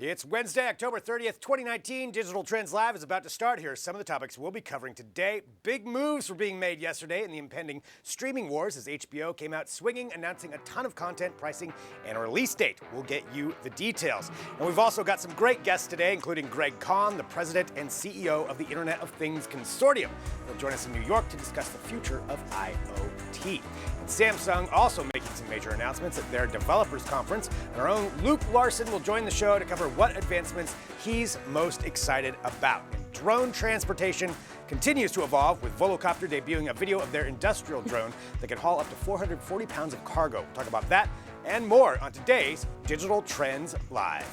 It's Wednesday, October 30th, 2019. Digital Trends Live is about to start. Here are some of the topics we'll be covering today. Big moves were being made yesterday in the impending streaming wars as HBO came out swinging, announcing a ton of content, pricing, and a release date. We'll get you the details. And we've also got some great guests today, including Greg Kahn, the president and CEO of the Internet of Things Consortium. He'll join us in New York to discuss the future of IoT. And Samsung also making some major announcements at their developers conference. And our own Luke Larson will join the show to cover what advancements he's most excited about. And drone transportation continues to evolve, with Volocopter debuting a video of their industrial drone that can haul up to 440 pounds of cargo. We'll talk about that and more on today's Digital Trends Live.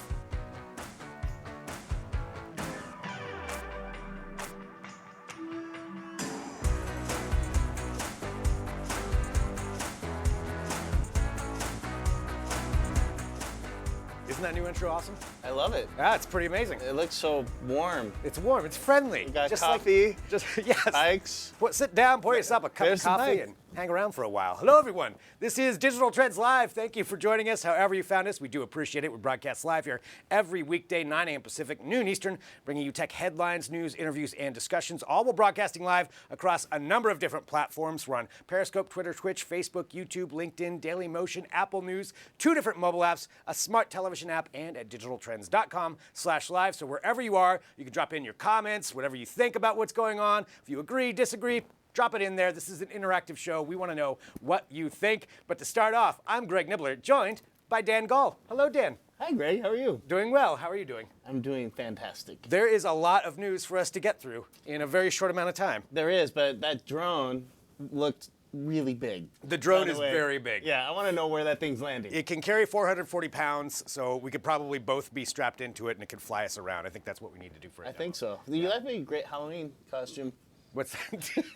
Isn't that new intro awesome? I love it. Yeah, it's pretty amazing. It looks so warm. It's warm. It's friendly. We got just coffee. Yes. Hikes. Sit down, pour yourself a cup of coffee, and hang around for a while. Hello, everyone. This is Digital Trends Live. Thank you for joining us. However you found us, we do appreciate it. We broadcast live here every weekday, 9 a.m. Pacific, noon Eastern, bringing you tech headlines, news, interviews, and discussions, all while broadcasting live across a number of different platforms. We're on Periscope, Twitter, Twitch, Facebook, YouTube, LinkedIn, Dailymotion, Apple News, 2 different mobile apps, a smart television app, and at digitaltrends.com/live. So wherever you are, you can drop in your comments, whatever you think about what's going on. If you agree, disagree, drop it in there. This is an interactive show. We want to know what you think. But to start off, I'm Greg Nibbler, joined by Dan Gall. Hello, Dan. Hi, Greg. How are you? Doing well. How are you doing? I'm doing fantastic. There is a lot of news for us to get through in a very short amount of time. There is, but that drone looked really big. The drone is very big. Yeah, I want to know where that thing's landing. It can carry 440 pounds, so we could probably both be strapped into it and it could fly us around. I think that's what we need to do for it. I think so. You like my great Halloween costume? What's that?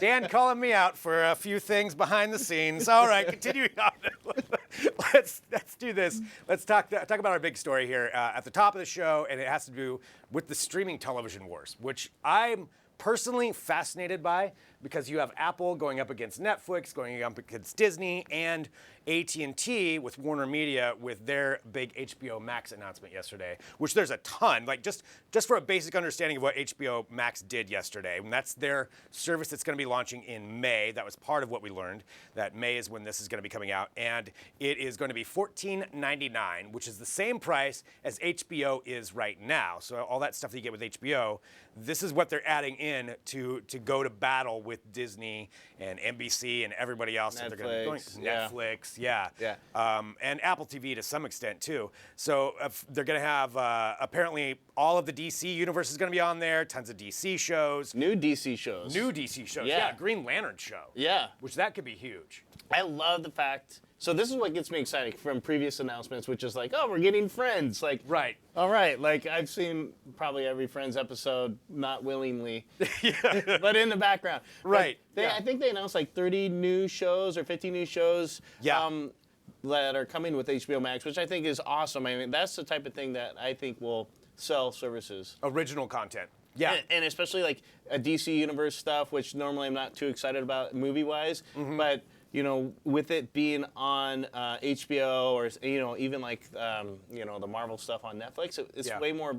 Dan calling me out for a few things behind the scenes. All right, continuing on. Let's do this. Let's talk about our big story here at the top of the show, and it has to do with the streaming television wars, which I'm personally fascinated by, because you have Apple going up against Netflix, going up against Disney, and AT&T with Warner Media with their big HBO Max announcement yesterday, which there's a ton. Like just for a basic understanding of what HBO Max did yesterday, and that's their service that's going to be launching in May. That was part of what we learned, that May is when this is going to be coming out, and it is going to be $14.99, which is the same price as HBO is right now. So all that stuff that you get with HBO, this is what they're adding in to go to battle with Disney and NBC and everybody else that they're going to be going. Netflix, yeah. And Apple TV to some extent too. So they're going to have apparently all of the DC universe is going to be on there. Tons of DC shows. New DC shows. Yeah, Green Lantern show. Yeah. Which that could be huge. I love the fact. So this is what gets me excited from previous announcements, which is like, oh, we're getting Friends. Like, right. All right. Like, I've seen probably every Friends episode, not willingly, but in the background. Right. I think they announced like 30 new shows or 50 new shows. That are coming with HBO Max, which I think is awesome. I mean, that's the type of thing that I think will sell services. Original content. Yeah. And especially like a DC Universe stuff, which normally I'm not too excited about movie-wise, but you know, with it being on HBO or, you know, even like, you know, the Marvel stuff on Netflix, it's way more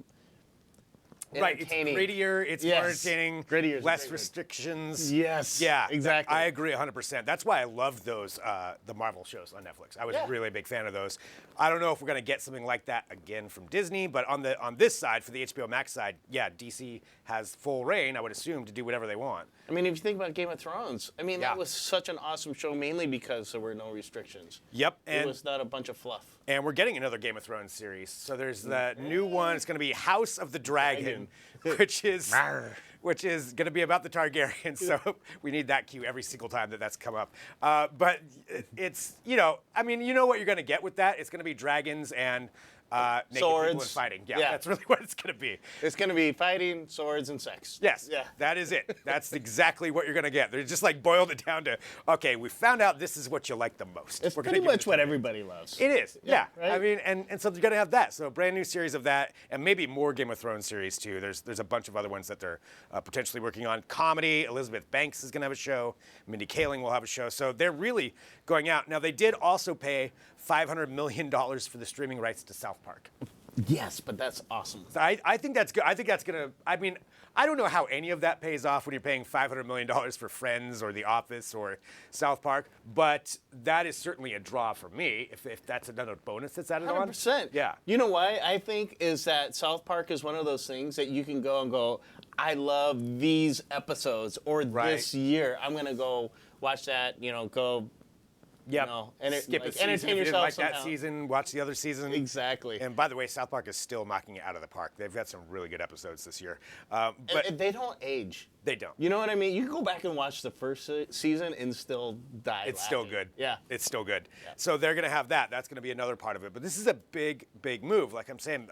entertaining. Right, it's grittier, it's more entertaining, grittier, less restrictions. Yes, yeah, exactly. I agree 100%. That's why I love those, the Marvel shows on Netflix. I was really a big fan of those. I don't know if we're going to get something like that again from Disney, but on this side, for the HBO Max side, yeah, DC has full reign, I would assume, to do whatever they want. I mean, if you think about Game of Thrones, I mean, that was such an awesome show, mainly because there were no restrictions. Yep. It was not a bunch of fluff. And we're getting another Game of Thrones series. So there's the new one. It's going to be House of the Dragon, which is going to be about the Targaryens. So we need that cue every single time that's come up. But it's, you know, I mean, you know what you're going to get with that. It's going to be dragons and naked swords people and fighting. Yeah, that's really what it's going to be. It's going to be fighting, swords, and sex. Yes, that is it. That's exactly what you're going to get. They're just like boiled it down to, okay, we found out this is what you like the most. It's pretty much what everybody loves. It is, yeah. Right? I mean, and so they're going to have that. So a brand new series of that, and maybe more Game of Thrones series too. There's a bunch of other ones that they're potentially working on. Comedy, Elizabeth Banks is going to have a show. Mindy Kaling will have a show. So they're really going out. Now, they did also pay $500 million for the streaming rights to South Park. Yes, but that's awesome. So I think that's good. I think that's gonna. I mean, I don't know how any of that pays off when you're paying $500 million for Friends or The Office or South Park, but that is certainly a draw for me. If that's another bonus that's added on. 100%. Yeah. You know why I think is that South Park is one of those things that you can go and go, I love these episodes, or this year I'm gonna go watch that. Go. Yeah. Skip a season. entertain If you didn't yourself like that somehow. season, watch the other season. Exactly. And by the way, South Park is still knocking it out of the park. They've got some really good episodes this year. But And they don't age. they don't. You know what I mean? You can go back and watch the first season and still die. It's still laughing. good. Yeah. It's still good. Yeah. So they're going to have that. That's going to be another part of it. But this is a big, big move. Like I'm saying,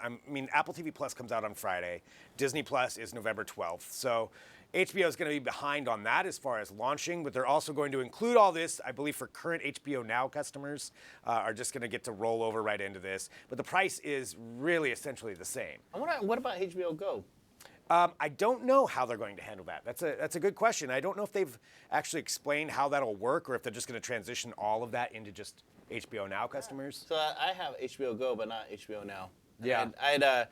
Apple TV Plus comes out on Friday. Disney Plus is November 12th. So HBO is going to be behind on that as far as launching, but they're also going to include all this, I believe, for current HBO Now customers are just going to get to roll over right into this. But the price is really essentially the same. What about HBO Go? I don't know how they're going to handle that. That's a good question. I don't know if they've actually explained how that'll work or if they're just going to transition all of that into just HBO Now customers. So I have HBO Go, but not HBO Now. Yeah. And I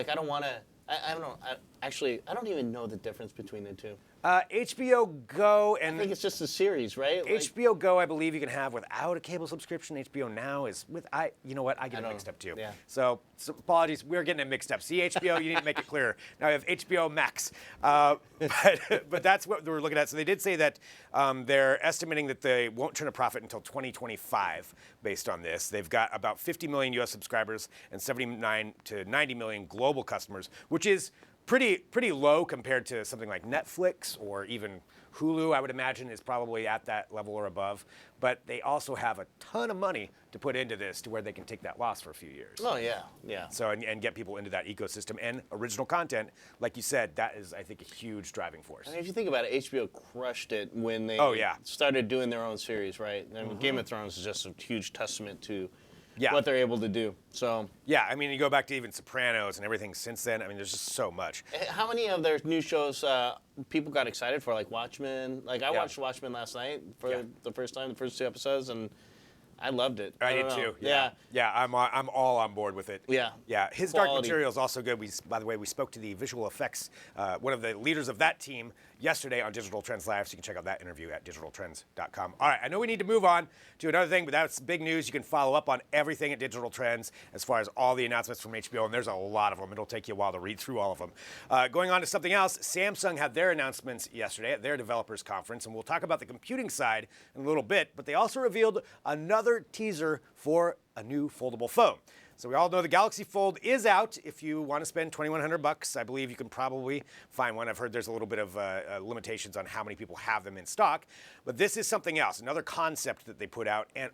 don't want to. I don't know. I don't even know the difference between the two. HBO Go and I think it's just a series, right? HBO Go, I believe you can have without a cable subscription. HBO Now is with you know what? I get it don't mixed up too. Yeah. So apologies, we're getting it mixed up. See HBO, you need to make it clearer. Now we have HBO Max, but that's what we're looking at. So they did say that they're estimating that they won't turn a profit until 2025 based on this. They've got about 50 million U.S. subscribers and 79 to 90 million global customers, which is pretty low compared to something like Netflix or even Hulu. I would imagine is probably at that level or above. But they also have a ton of money to put into this to where they can take that loss for a few years. Oh yeah. So and get people into that ecosystem and original content, like you said, that is I think a huge driving force. I mean, if you think about it, HBO crushed it when they started doing their own series, right? I mean, Game of Thrones is just a huge testament to what they're able to do. So yeah, I mean, you go back to even Sopranos and everything since then. I mean, there's just so much. How many of their new shows people got excited for, like Watchmen? Like I watched Watchmen last night for the first time, the first 2 episodes, and I loved it. I did too. Yeah. I'm all on board with it. Yeah. Yeah. His Quality. Dark Material is also good. By the way, we spoke to the visual effects, one of the leaders of that team yesterday on Digital Trends Live, so you can check out that interview at digitaltrends.com. All right, I know we need to move on to another thing, but that's big news. You can follow up on everything at Digital Trends as far as all the announcements from HBO, and there's a lot of them. It'll take you a while to read through all of them. Going on to something else, Samsung had their announcements yesterday at their developers conference, and we'll talk about the computing side in a little bit, but they also revealed another teaser for a new foldable phone. So we all know the Galaxy Fold is out. If you want to spend $2,100, I believe you can probably find one. I've heard there's a little bit of limitations on how many people have them in stock. But this is something else, another concept that they put out, and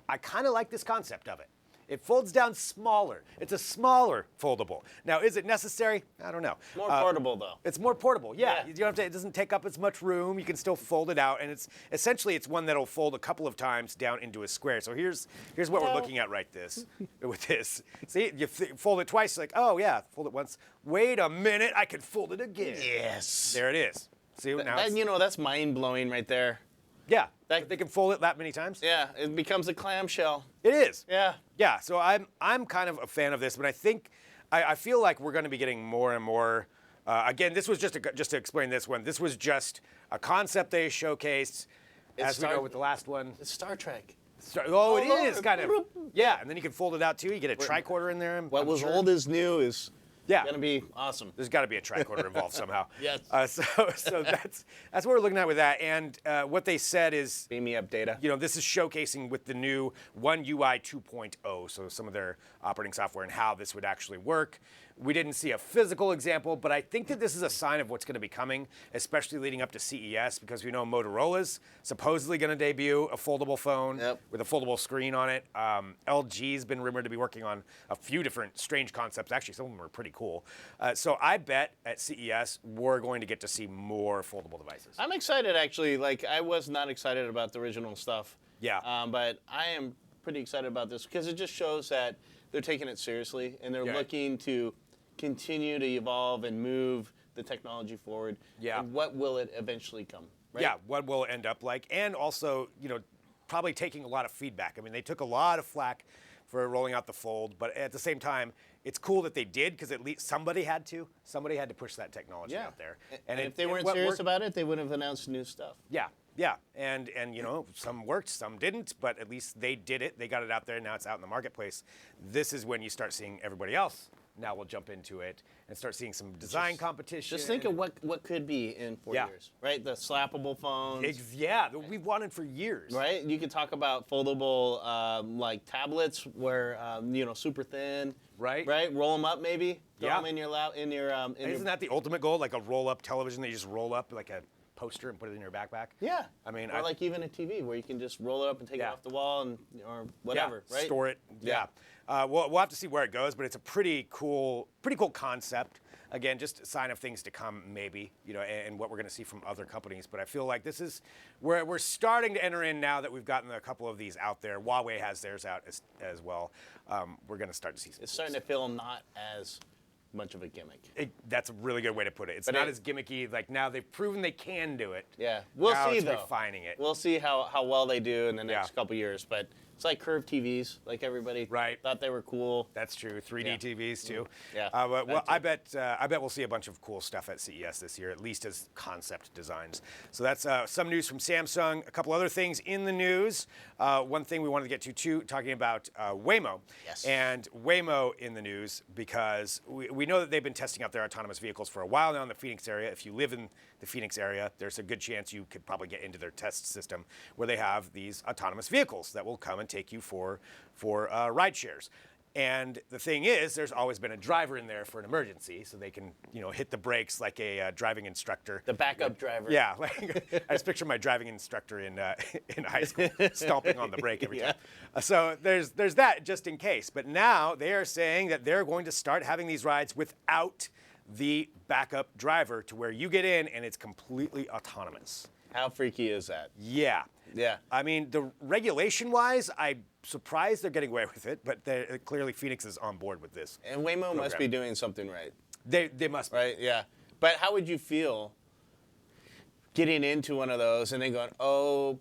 I kind of like this concept of it. It folds down smaller. It's a smaller foldable. Now, is it necessary? I don't know. More portable, though. It's more portable, yeah. You don't have to, it doesn't take up as much room. You can still fold it out, and it's essentially one that'll fold a couple of times down into a square. So here's what we're looking at with this. See, you fold it twice, like, oh yeah, fold it once. Wait a minute, I can fold it again. Yes. There it is. See, now that's mind blowing right there. yeah, they can fold it that many times. Yeah, it becomes a clamshell. It is. Yeah. Yeah, so I'm kind of a fan of this, but I feel like we're going to be getting more and more. Again, this was just to explain this one. This was just a concept they showcased, as we know with the last one. It's Star Trek. It is kind of. Yeah, and then you can fold it out too. You get a tricorder in there. What was old is new is gonna be awesome. There's got to be a tricorder involved somehow. Yes. So that's what we're looking at with that. And what they said is, Beam me up, data. this is showcasing with the new One UI 2.0, so some of their operating software and how this would actually work. We didn't see a physical example, but I think that this is a sign of what's going to be coming, especially leading up to CES, because we know Motorola's supposedly going to debut a foldable phone with a foldable screen on it. LG's been rumored to be working on a few different strange concepts. Actually, some of them are pretty cool. So I bet at CES we're going to get to see more foldable devices. I'm excited, actually. Like, I was not excited about the original stuff. Yeah. But I am pretty excited about this because it just shows that they're taking it seriously and they're looking to continue to evolve and move the technology forward. Yeah. And what will it eventually come? Right? Yeah, what will it end up like? And also, probably taking a lot of feedback. I mean, they took a lot of flack for rolling out the Fold, but at the same time, it's cool that they did because at least somebody had to push that technology out there. And if they weren't serious about it, they wouldn't have announced new stuff. Yeah, and you know, some worked, some didn't, but at least they did it. They got it out there, and now it's out in the marketplace. This is when you start seeing everybody else now will jump into it and start seeing some design competition. Just think of what could be in 4 years, right? The slappable phones. Yeah, that we've wanted for years. Right? You could talk about foldable like tablets where you know, super thin. Right. Right? Roll them up maybe. Throw them in your Isn't that the ultimate goal? Like a roll-up television that you just roll up like a poster and put it in your backpack? Yeah. I mean, or like even a TV where you can just roll it up and take it off the wall and or whatever, right? Store it. Yeah. We'll have to see where it goes, but it's a pretty cool concept. Again, just a sign of things to come, maybe, you know, and what we're going to see from other companies. But I feel like this is where we're starting to enter in now that we've gotten a couple of these out there. Huawei has theirs out as well. We're going to start to see some. It's starting to feel not as much of a gimmick. That's a really good way to put it. It's not as gimmicky. Like now they've proven they can do it. Yeah, we'll see though. Refining it. We'll see how well they do in the next couple years. But it's like curved TVs, like everybody thought they were cool. That's true. 3D TVs too. Yeah. Well, I bet we'll see a bunch of cool stuff at CES this year, at least as concept designs. So that's some news from Samsung. A couple other things in the news. One thing we wanted to get to too, talking about Waymo. Yes. And Waymo in the news because we know that they've been testing out their autonomous vehicles for a while now in the Phoenix area. If you live in the Phoenix area, there's a good chance you could probably get into their test system where they have these autonomous vehicles that will come and take you for ride shares. And the thing is, there's always been a driver in there for an emergency, so they can, you know, hit the brakes like a driving instructor. The backup driver. Yeah, like, I just picture my driving instructor in high school stomping on the brake every time. So there's that just in case. But now they are saying that they're going to start having these rides without the backup driver, to where you get in and it's completely autonomous. How freaky is that? Yeah. Yeah. I mean, the regulation-wise, I'm surprised they're getting away with it, but clearly Phoenix is on board with this. And Waymo must be doing something right. They must be. Right, yeah. But how would you feel getting into one of those and then going, oh,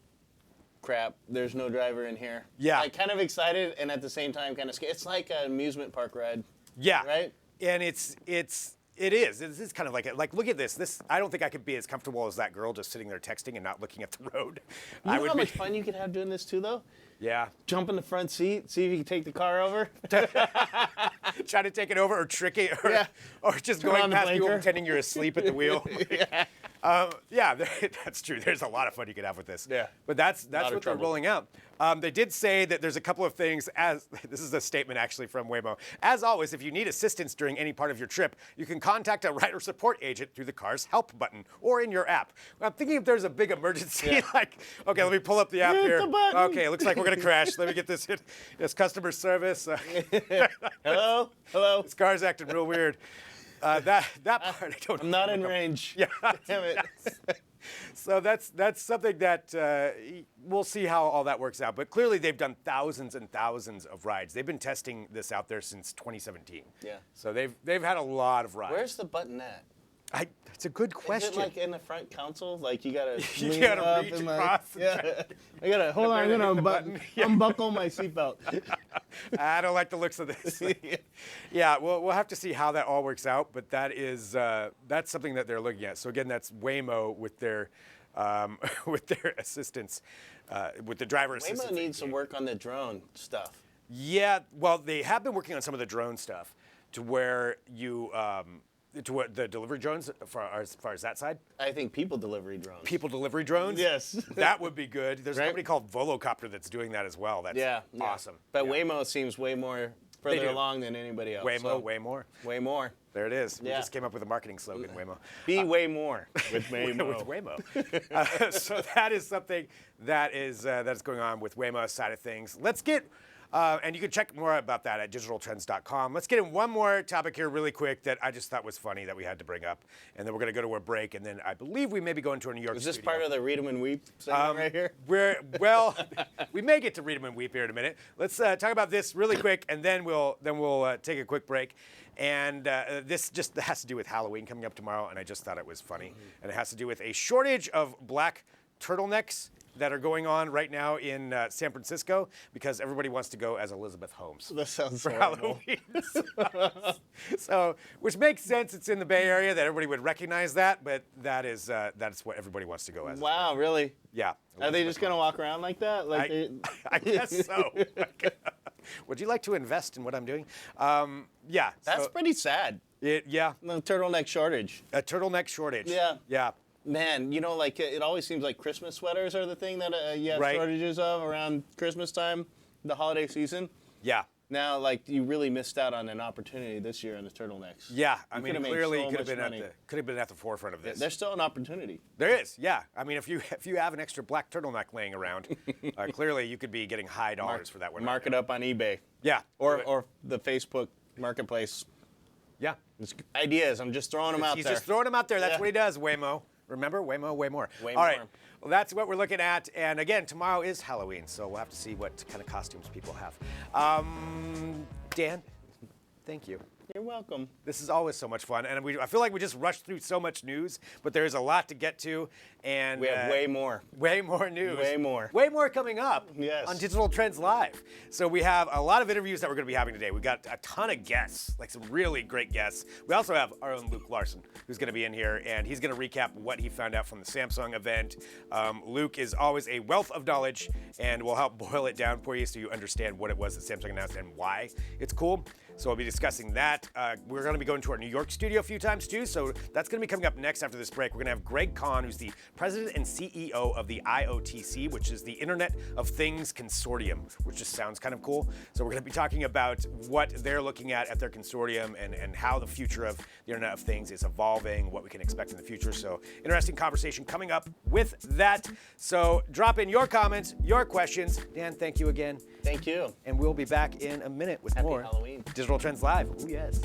crap, there's no driver in here? Yeah. Like kind of excited and at the same time kind of scared. It's like an amusement park ride. Yeah. Right? And it is. This is kind of like look at this. I don't think I could be as comfortable as that girl just sitting there texting and not looking at the road. You know how much fun you could have doing this too, though? Yeah. Jump in the front seat, see if you can take the car over. Try to take it over or trick it, or just Turn going past people pretending you're asleep at the wheel. That's true. There's a lot of fun you could have with this. Yeah. But that's what they're rolling out. They did say that there's a couple of things, this is a statement actually from Waymo. As always, if you need assistance during any part of your trip, you can contact a rider support agent through the car's help button or in your app. I'm thinking if there's a big emergency, like, okay, let me pull up the app here. Okay, it looks like we're going to crash. Let me get this hit. It's customer service. Hello? This car's acting real weird. That part I don't know. I'm not in range. Yeah. Damn it. So that's something that we'll see how all that works out. But clearly they've done thousands and thousands of rides. They've been testing this out there since 2017. Yeah. So they've had a lot of rides. Where's the button at? It's a good question. Is it like in the front console? Like you gotta you gotta up reach and across. I gotta hold on. I'm gonna unbuckle my seatbelt. I don't like the looks of this. Yeah, we'll have to see how that all works out. But that's something that they're looking at. So again, that's Waymo with their assistance, with the driver assistance. Waymo needs some work on the drone stuff. Yeah, well, they have been working on some of the drone stuff to where you. To what, the delivery drones, as far as that side? I think people delivery drones. People delivery drones? Yes. That would be good. There's a company called Volocopter that's doing that as well. That's awesome. But Waymo seems way more further along than anybody else. Waymo, way more. Way more. There it is. We just came up with a marketing slogan, Waymo. Be way more with Waymo. With Waymo. So that is something that is going on with Waymo's side of things. Let's get... and you can check more about that at digitaltrends.com. Let's get in one more topic here really quick that I just thought was funny that we had to bring up. And then we're going to go to a break. And then I believe we may be going to a New York Is this studio. part of the Read 'em and Weep segment right here? We may get to Read 'em and Weep here in a minute. Let's talk about this really quick, and then we'll take a quick break. And this just has to do with Halloween coming up tomorrow, and I just thought it was funny. And it has to do with a shortage of black turtlenecks that are going on right now in San Francisco because everybody wants to go as Elizabeth Holmes That sounds for horrible. Halloween. So, which makes sense. It's in the Bay Area that everybody would recognize that, but that's what everybody wants to go as. Wow, really? Yeah. Are they just gonna walk around like that? Like I guess so. Would you like to invest in what I'm doing? Yeah. That's so pretty sad. yeah. The turtleneck shortage. A turtleneck shortage. Yeah. Yeah. Man, you know, like it always seems like Christmas sweaters are the thing that you have Right. shortages of around Christmas time, the holiday season. Yeah. Now, like you really missed out on an opportunity this year on the turtlenecks. Yeah. I You mean, could've made clearly so you could have much been money. at the forefront of this. There's still an opportunity. There is. Yeah. I mean, if you have an extra black turtleneck laying around, clearly you could be getting high dollars for that one. Mark it up on eBay. Yeah. Or the Facebook marketplace. Yeah. It's ideas. I'm just throwing them out He's there. just throwing them out there. That's Yeah. what he does, Waymo. Remember? Waymo, way more. Way All right. more. Well, that's what we're looking at. And again, tomorrow is Halloween, so we'll have to see what kind of costumes people have. Dan, thank you. You're welcome. This is always so much fun. And I feel like we just rushed through so much news, but there's a lot to get to. And We have way more. Way more news. Way more. Way more coming up Yes. on Digital Trends Live. So we have a lot of interviews that we're going to be having today. We've got a ton of guests, like some really great guests. We also have our own Luke Larson, who's going to be in here, and he's going to recap what he found out from the Samsung event. Luke is always a wealth of knowledge, and will help boil it down for you so you understand what it was that Samsung announced and why it's cool. So we'll be discussing that. We're going to be going to our New York studio a few times too, so that's going to be coming up next after this break. We're going to have Greg Kahn, who's the president and CEO of the IoTC, which is the Internet of Things Consortium, which just sounds kind of cool. So we're going to be talking about what they're looking at their consortium and how the future of the Internet of Things is evolving, what we can expect in the future. So interesting conversation coming up with that. So drop in your comments, your questions. Dan, thank you again. Thank you. And we'll be back in a minute with Happy more Halloween. Digital Trends Live. Oh, yes.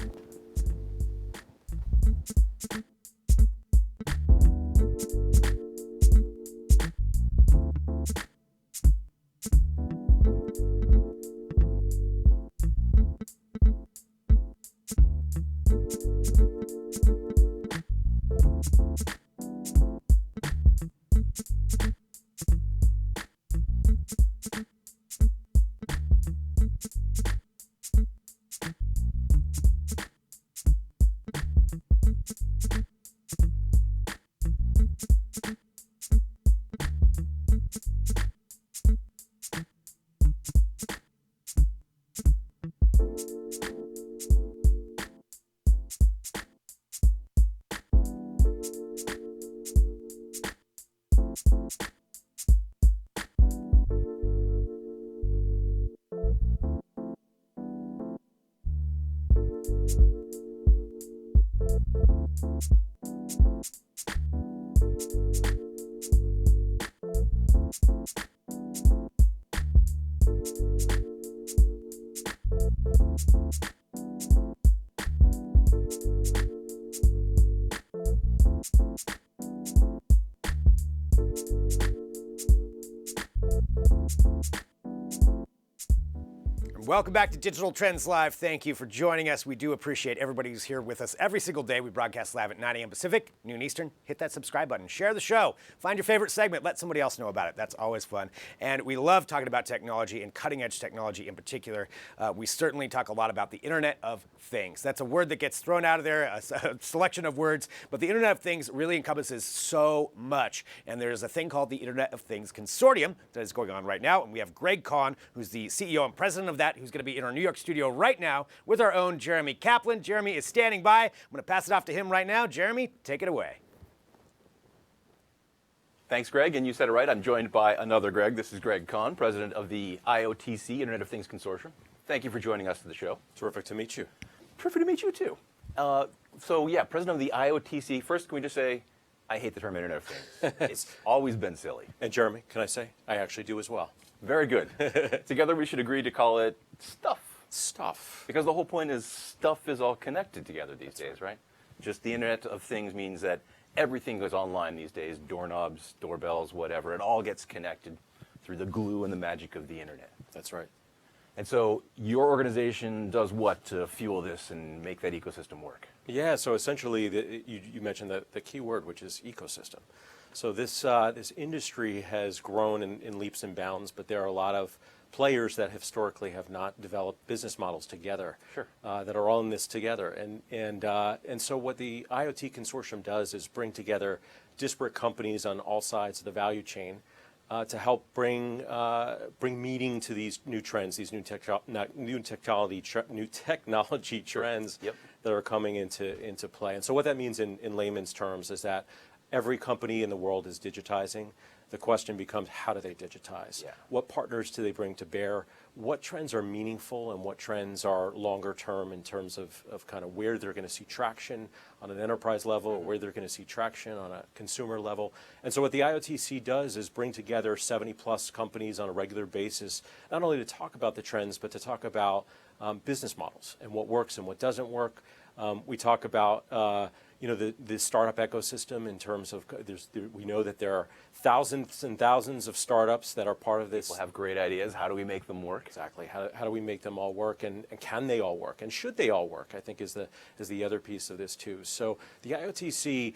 Welcome back to Digital Trends Live. Thank you for joining us. We do appreciate everybody who's here with us every single day. We broadcast live at 9 a.m. Pacific, noon Eastern. Hit that subscribe button. Share the show. Find your favorite segment. Let somebody else know about it. That's always fun. And we love talking about technology and cutting-edge technology in particular. We certainly talk a lot about the Internet of Things. That's a word that gets thrown out of there, a selection of words. But the Internet of Things really encompasses so much. And there's a thing called the Internet of Things Consortium that is going on right now. And we have Greg Kahn, who's the CEO and president of that, who's going to be in our New York studio right now with our own Jeremy Kaplan. Jeremy is standing by. I'm going to pass it off to him right now. Jeremy, take it away. Thanks, Greg. And you said it right. I'm joined by another Greg. This is Greg Kahn, president of the IoTC, Internet of Things Consortium. Thank you for joining us to the show. Terrific to meet you. Terrific to meet you, too. So, yeah, president of the IoTC. First, can we just say, I hate the term Internet of Things. It's always been silly. And Jeremy, can I say, I actually do as well. Very good. Together, we should agree to call it stuff. Stuff. Because the whole point is stuff is all connected together these days, right? Just the Internet of Things means that everything goes online these days, doorknobs, doorbells, whatever. It all gets connected through the glue and the magic of the Internet. That's right. And so your organization does what to fuel this and make that ecosystem work? Yeah, so essentially, you mentioned the key word, which is ecosystem. So this industry has grown in leaps and bounds, but there are a lot of players that historically have not developed business models together. Sure. That are all in this together. And so what the IoT consortium does is bring together disparate companies on all sides of the value chain to help bring meaning to these new trends, these new technology trends Yep. that are coming into play. And so what that means in layman's terms is that every company in the world is digitizing. The question becomes, how do they digitize? Yeah. What partners do they bring to bear? What trends are meaningful and what trends are longer term in terms of kind of where they're going to see traction on an enterprise level, or where they're going to see traction on a consumer level? And so what the IoTC does is bring together 70 plus companies on a regular basis, not only to talk about the trends, but to talk about business models and what works and what doesn't work. We talk about the startup ecosystem in terms of we know that there are thousands and thousands of startups that are part of this. People have great ideas. How do we make them work? Exactly. How do we make them all work, and can they all work, and should they all work? I think is the other piece of this too. So the IoTC,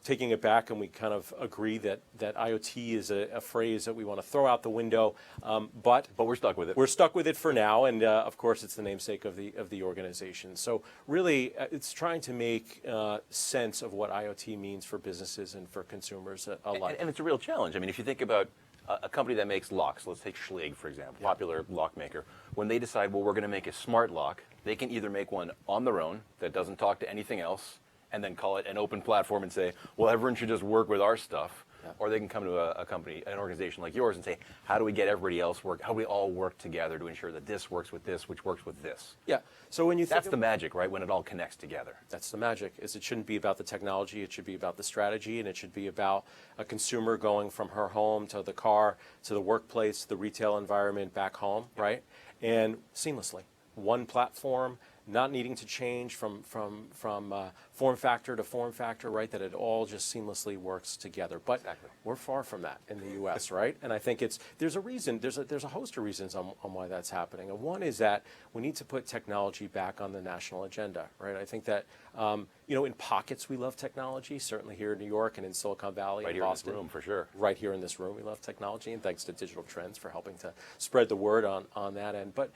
taking it back, and we kind of agree that IoT is a phrase that we want to throw out the window, but we're stuck with it. We're stuck with it for now, and of course it's the namesake of the organization. So really, it's trying to make sense of what IoT means for businesses and for consumers alike. And it's a real challenge. I mean, if you think about a company that makes locks, let's take Schlage, for example, popular lock maker. When they decide, well, we're going to make a smart lock, they can either make one on their own that doesn't talk to anything else and then call it an open platform and say, well, everyone should just work with our stuff. Yeah. Or they can come to a company, an organization like yours, and say, how do we get everybody else work? How do we all work together to ensure that this works with this, which works with this? Yeah. So when you think that's the magic, right? When it all connects together. That's the magic. Is it shouldn't be about the technology. It should be about the strategy, and it should be about a consumer going from her home to the car to the workplace, the retail environment, back home, right? And seamlessly, one platform. Not needing to change from form factor to form factor, right? That it all just seamlessly works together. But exactly. We're far from that in the U.S., right? And I think there's a reason. There's a host of reasons on why that's happening. And one is that we need to put technology back on the national agenda, right? I think that in pockets we love technology. Certainly here in New York and in Silicon Valley, right and Boston, in this room for sure. Right here in this room, we love technology, and thanks to Digital Trends for helping to spread the word on that end. But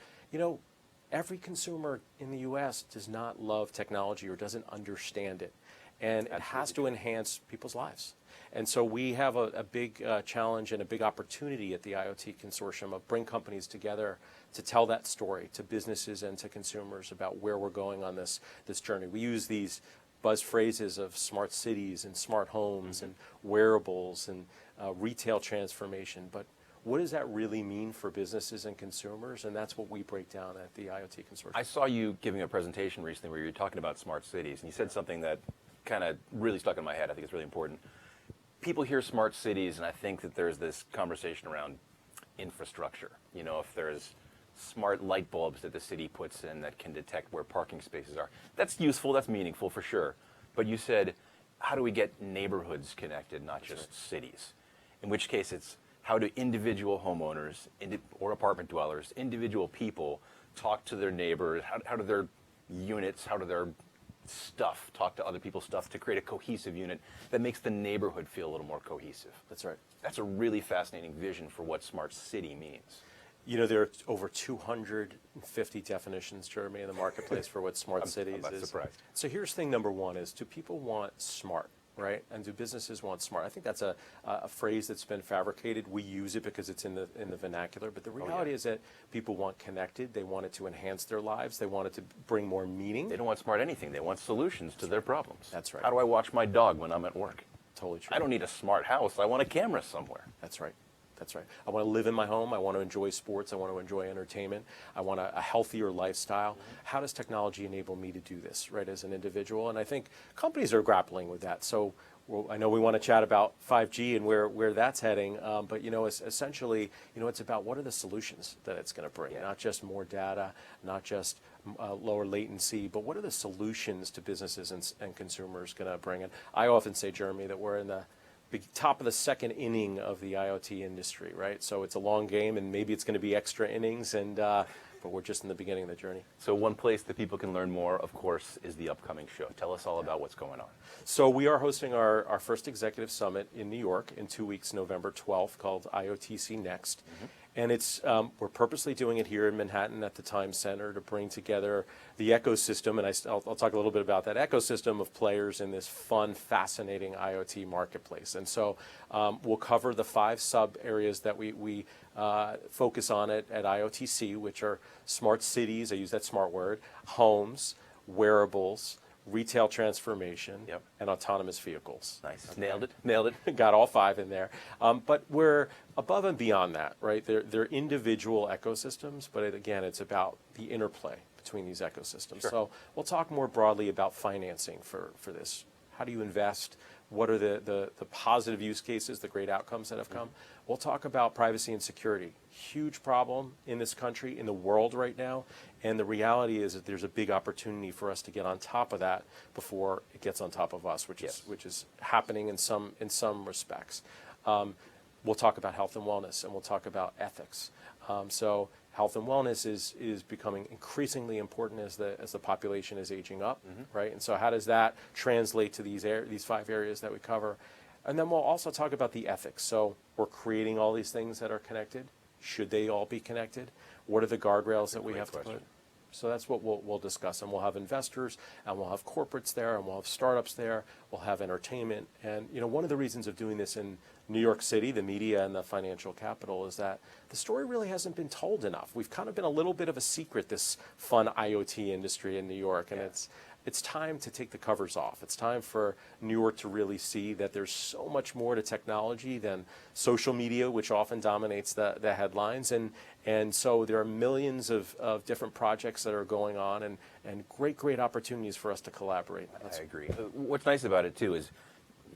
every consumer in the U.S. does not love technology or doesn't understand it, and it has to enhance people's lives. And so we have a big challenge and a big opportunity at the IoT Consortium of bring companies together to tell that story to businesses and to consumers about where we're going on this journey. We use these buzz phrases of smart cities and smart homes and wearables and retail transformation, but what does that really mean for businesses and consumers? And that's what we break down at the IoT Consortium. I saw you giving a presentation recently where you were talking about smart cities, and you said something that kind of really stuck in my head. I think it's really important. People hear smart cities, and I think that there's this conversation around infrastructure. If there's smart light bulbs that the city puts in that can detect where parking spaces are. That's useful, that's meaningful for sure. But you said, how do we get neighborhoods connected, not just cities? In which case it's, how do individual homeowners or apartment dwellers, individual people, talk to their neighbors? How do their units, how do their stuff talk to other people's stuff to create a cohesive unit that makes the neighborhood feel a little more cohesive? That's right. That's a really fascinating vision for what smart city means. There are over 250 definitions, Jeremy, in the marketplace for what smart cities I'm is. surprised. So here's thing number one is, do people want smart? Right? And do businesses want smart? I think that's a phrase that's been fabricated. We use it because it's in the vernacular, but the reality is that people want connected. They want it to enhance their lives. They want it to bring more meaning. They don't want smart anything. They want solutions to their problems. That's right. How do I watch my dog when I'm at work? Totally true. I don't need a smart house. I want a camera somewhere. That's right. That's right. I want to live in my home. I want to enjoy sports. I want to enjoy entertainment. I want a healthier lifestyle. How does technology enable me to do this, right, as an individual? And I think companies are grappling with that. So I know we want to chat about 5G and where that's heading, but essentially, it's about what are the solutions that it's going to bring, not just more data, not just lower latency, but what are the solutions to businesses and consumers going to bring? And I often say, Jeremy, that we're in the top of the second inning of the IoT industry, right? So it's a long game, and maybe it's going to be extra innings, and but we're just in the beginning of the journey. So one place that people can learn more, of course, is the upcoming show. Tell us all about what's going on. So we are hosting our first executive summit in New York in 2 weeks, November 12th, called IoTC Next. And it's we're purposely doing it here in Manhattan at the Times Center to bring together the ecosystem, and I'll talk a little bit about that ecosystem of players in this fun, fascinating IoT marketplace. And so we'll cover the 5 sub areas that we focus on at IoTC, which are smart cities, I use that smart word, homes, wearables, retail transformation, Yep. and autonomous vehicles. Nice. Okay. Nailed it. Got all 5 in there. But we're above and beyond that, right? They're individual ecosystems, but again, it's about the interplay between these ecosystems. Sure. So we'll talk more broadly about financing for this. How do you invest? What are the positive use cases, the great outcomes that have come? We'll talk about privacy and security. Huge problem in this country, in the world right now. And the reality is that there's a big opportunity for us to get on top of that before it gets on top of us, which is happening in some respects. We'll talk about health and wellness, and we'll talk about ethics. So health and wellness is becoming increasingly important as the population is aging up, right? And so how does that translate to these 5 areas that we cover? And then we'll also talk about the ethics. So we're creating all these things that are connected. Should they all be connected? What are the guardrails that we have to put? So that's what we'll discuss. And we'll have investors, and we'll have corporates there, and we'll have startups there. We'll have entertainment. And one of the reasons of doing this in New York City, the media and the financial capital, is that the story really hasn't been told enough. We've kind of been a little bit of a secret, this fun IoT industry in New York, and it's time to take the covers off. It's time for New York to really see that there's so much more to technology than social media, which often dominates the headlines. And so there are millions of different projects that are going on, and great opportunities for us to collaborate. I agree. What's nice about it, too, is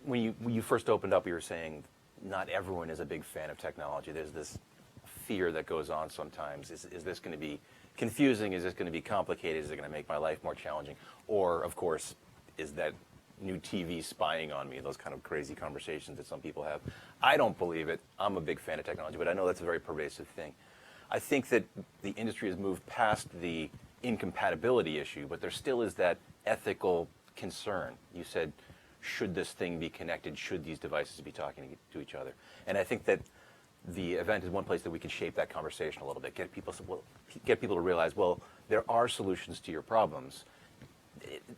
when you first opened up, you were saying not everyone is a big fan of technology. There's this fear that goes on sometimes. Is this going to be confusing? Is this going to be complicated? Is it going to make my life more challenging? Or, of course, is that new TV spying on me? Those kind of crazy conversations that some people have. I don't believe it. I'm a big fan of technology, but I know that's a very pervasive thing. I think that the industry has moved past the incompatibility issue, but there still is that ethical concern. You said, should this thing be connected? Should these devices be talking to each other? And I think that the event is one place that we can shape that conversation a little bit, get people to realize, well, there are solutions to your problems.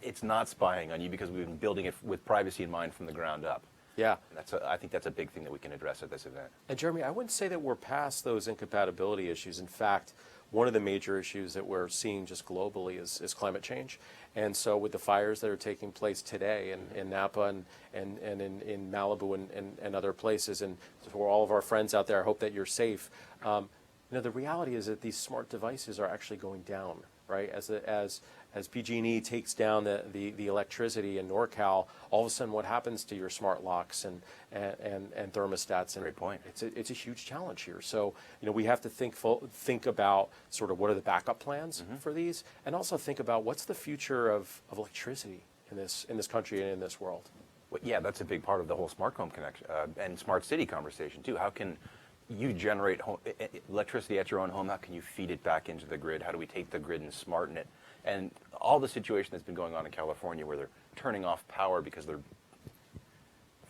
It's not spying on you because we've been building it with privacy in mind from the ground up. Yeah. And I think that's a big thing that we can address at this event. And Jeremy, I wouldn't say that we're past those incompatibility issues. In fact, one of the major issues that we're seeing just globally is climate change. And so with the fires that are taking place today in Napa and in Malibu and other places, and for all of our friends out there, I hope that you're safe. The reality is that these smart devices are actually going down, right? As PG&E takes down the electricity in NorCal, all of a sudden what happens to your smart locks and thermostats? And Great point. It's a huge challenge here. So we have to think about sort of what are the backup plans for these, and also think about what's the future of electricity in this country and in this world. Well, yeah, that's a big part of the whole smart home connection and smart city conversation too. How can you generate electricity at your own home? How can you feed it back into the grid? How do we take the grid and smarten it? And all the situation that's been going on in California where they're turning off power because they're,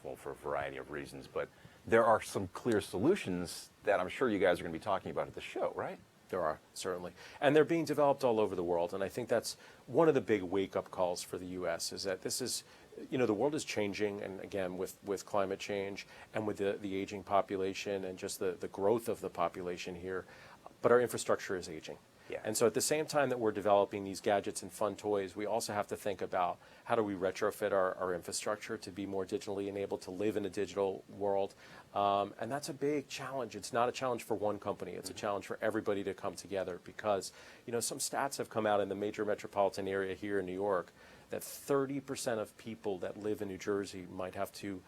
well, for a variety of reasons, but there are some clear solutions that I'm sure you guys are going to be talking about at the show, right? There are, certainly. And they're being developed all over the world. And I think that's one of the big wake-up calls for the U.S. is that this is, the world is changing, and again, with climate change and with the aging population and just the growth of the population here, but our infrastructure is aging. Yeah. And so at the same time that we're developing these gadgets and fun toys, we also have to think about how do we retrofit our infrastructure to be more digitally enabled, to live in a digital world. And that's a big challenge. It's not a challenge for one company. It's a challenge for everybody to come together because, some stats have come out in the major metropolitan area here in New York that 30% of people that live in New Jersey might have to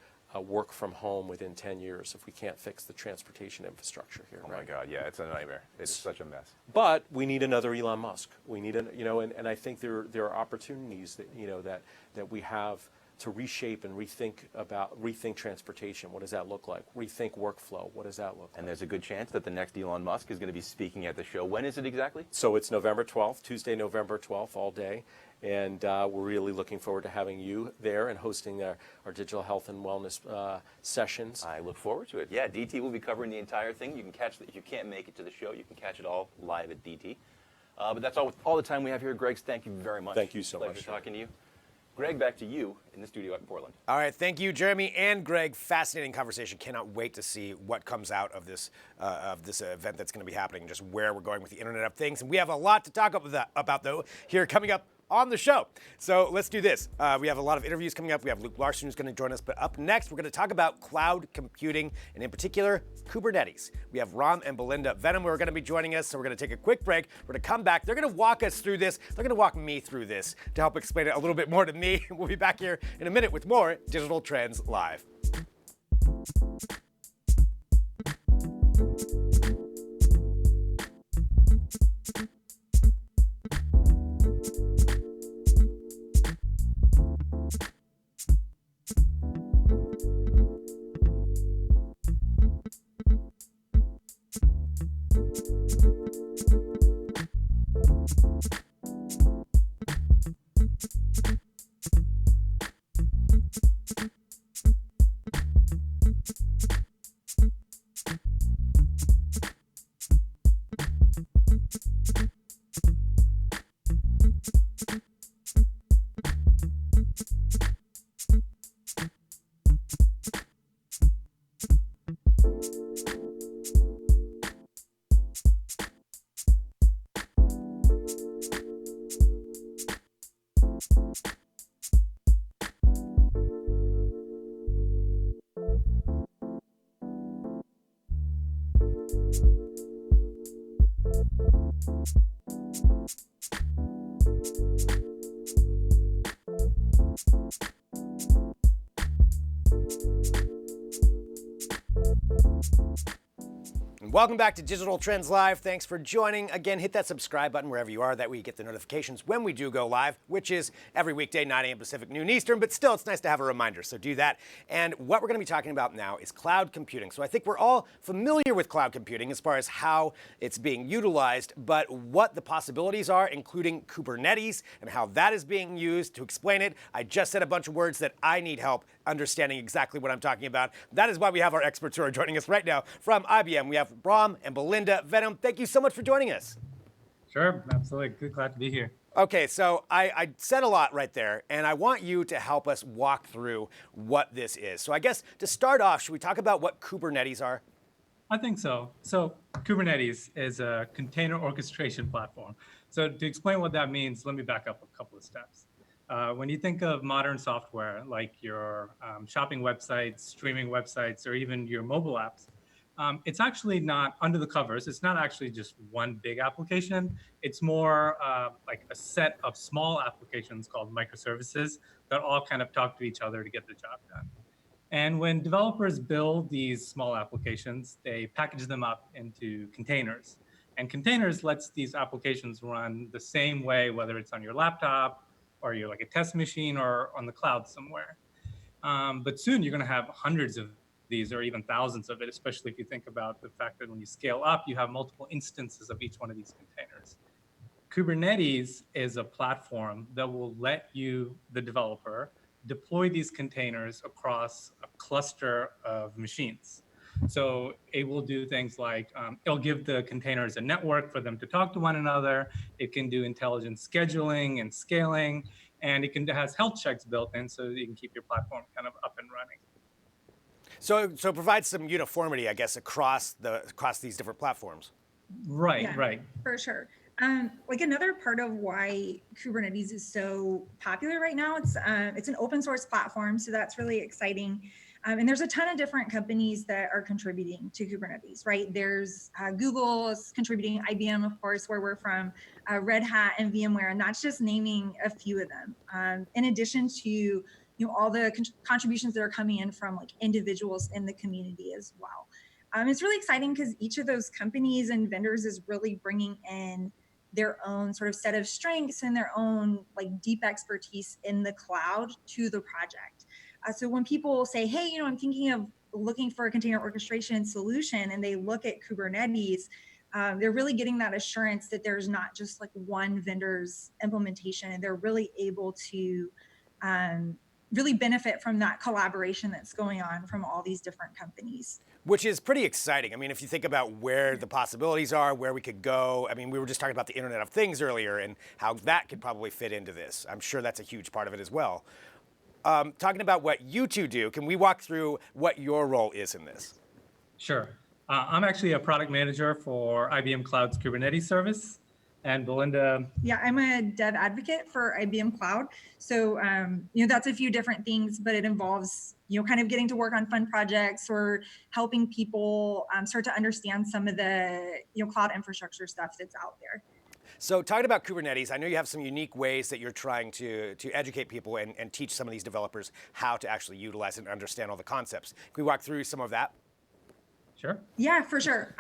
work from home within 10 years if we can't fix the transportation infrastructure here. Oh right? my God, yeah, it's a nightmare. It's such a mess. But we need another Elon Musk. We need and I think there are opportunities that that we have to reshape and rethink transportation. What does that look like? Rethink workflow. What does that look like? And there's a good chance that the next Elon Musk is going to be speaking at the show. When is it exactly? So it's November 12th, Tuesday, November 12th, all day. And we're really looking forward to having you there and hosting our digital health and wellness sessions. I look forward to it. Yeah, DT will be covering the entire thing. You can catch it if you can't make it to the show. You can catch it all live at DT. But that's all the time we have here. Greg, thank you very much. Thank you so much. Pleasure talking to you. Greg, back to you in the studio in Portland. All right, thank you, Jeremy and Greg. Fascinating conversation. Cannot wait to see what comes out of this event that's going to be happening, and just where we're going with the Internet of Things. And we have a lot to talk about though, here coming up on the show. So let's do this. We have a lot of interviews coming up. We have Luke Larson who's going to join us. But up next, we're going to talk about cloud computing, and in particular, Kubernetes. We have Ram and Belinda Venom who are going to be joining us. So we're going to take a quick break. We're going to come back. They're going to walk us through this. They're going to walk me through this to help explain it a little bit more to me. We'll be back here in a minute with more Digital Trends Live. Welcome back to Digital Trends Live. Thanks for joining. Again, hit that subscribe button wherever you are. That way you get the notifications when we do go live, which is every weekday, 9 a.m. Pacific, noon Eastern. But still, it's nice to have a reminder, so do that. And what we're going to be talking about now is cloud computing. So I think we're all familiar with cloud computing as far as how it's being utilized, but what the possibilities are, including Kubernetes and how that is being used. To explain it, I just said a bunch of words that I need help understanding exactly what I'm talking about. That is why we have our experts who are joining us right now from IBM. We have Ram and Belinda Venom. Thank you so much for joining us. Sure, absolutely. Good, glad to be here. Okay, so I said a lot right there, and I want you to help us walk through what this is. So I guess to start off, should we talk about what Kubernetes are? I think so. So Kubernetes is a container orchestration platform. So to explain what that means, let me back up a couple of steps. When you think of modern software, like your shopping websites, streaming websites, or even your mobile apps, it's actually not under the covers. It's not actually just one big application. It's more like a set of small applications called microservices that all kind of talk to each other to get the job done. And when developers build these small applications, they package them up into containers. And containers lets these applications run the same way, whether it's on your laptop or you're like a test machine or on the cloud somewhere. But soon you're going to have hundreds of these or even thousands of it, especially if you think about the fact that when you scale up, you have multiple instances of each one of these containers. Kubernetes is a platform that will let you, the developer, deploy these containers across a cluster of machines. So it will do things like, it'll give the containers a network for them to talk to one another. It can do intelligent scheduling and scaling, and it has health checks built in so that you can keep your platform kind of up and running. So it provides some uniformity, I guess, across these different platforms. Right, Yeah, right. For sure. Like another part of why Kubernetes is so popular right now, it's an open source platform, so that's really exciting. And there's a ton of different companies that are contributing to Kubernetes, right? There's Google is contributing, IBM, of course, where we're from, Red Hat and VMware, and that's just naming a few of them. In addition to all the contributions that are coming in from like individuals in the community as well. It's really exciting because each of those companies and vendors is really bringing in their own sort of set of strengths and their own like deep expertise in the cloud to the project. So when people say, hey, you know, I'm thinking of looking for a container orchestration solution, and they look at Kubernetes, they're really getting that assurance that there's not just like one vendor's implementation, and they're really able to really benefit from that collaboration that's going on from all these different companies. Which is pretty exciting. I mean, if you think about where the possibilities are, where we could go. I mean, we were just talking about the Internet of Things earlier and how that could probably fit into this. I'm sure that's a huge part of it as well. Talking about what you two do, can we walk through what your role is in this? Sure. I'm actually a product manager for IBM Cloud's Kubernetes service. And Belinda? Yeah, I'm a dev advocate for IBM Cloud. So, you know, that's a few different things, but it involves, you know, kind of getting to work on fun projects or helping people start to understand some of the, you know, cloud infrastructure stuff that's out there. So talking about Kubernetes, I know you have some unique ways that you're trying to educate people and teach some of these developers how to actually utilize and understand all the concepts. Can we walk through some of that? Sure. Yeah, for sure.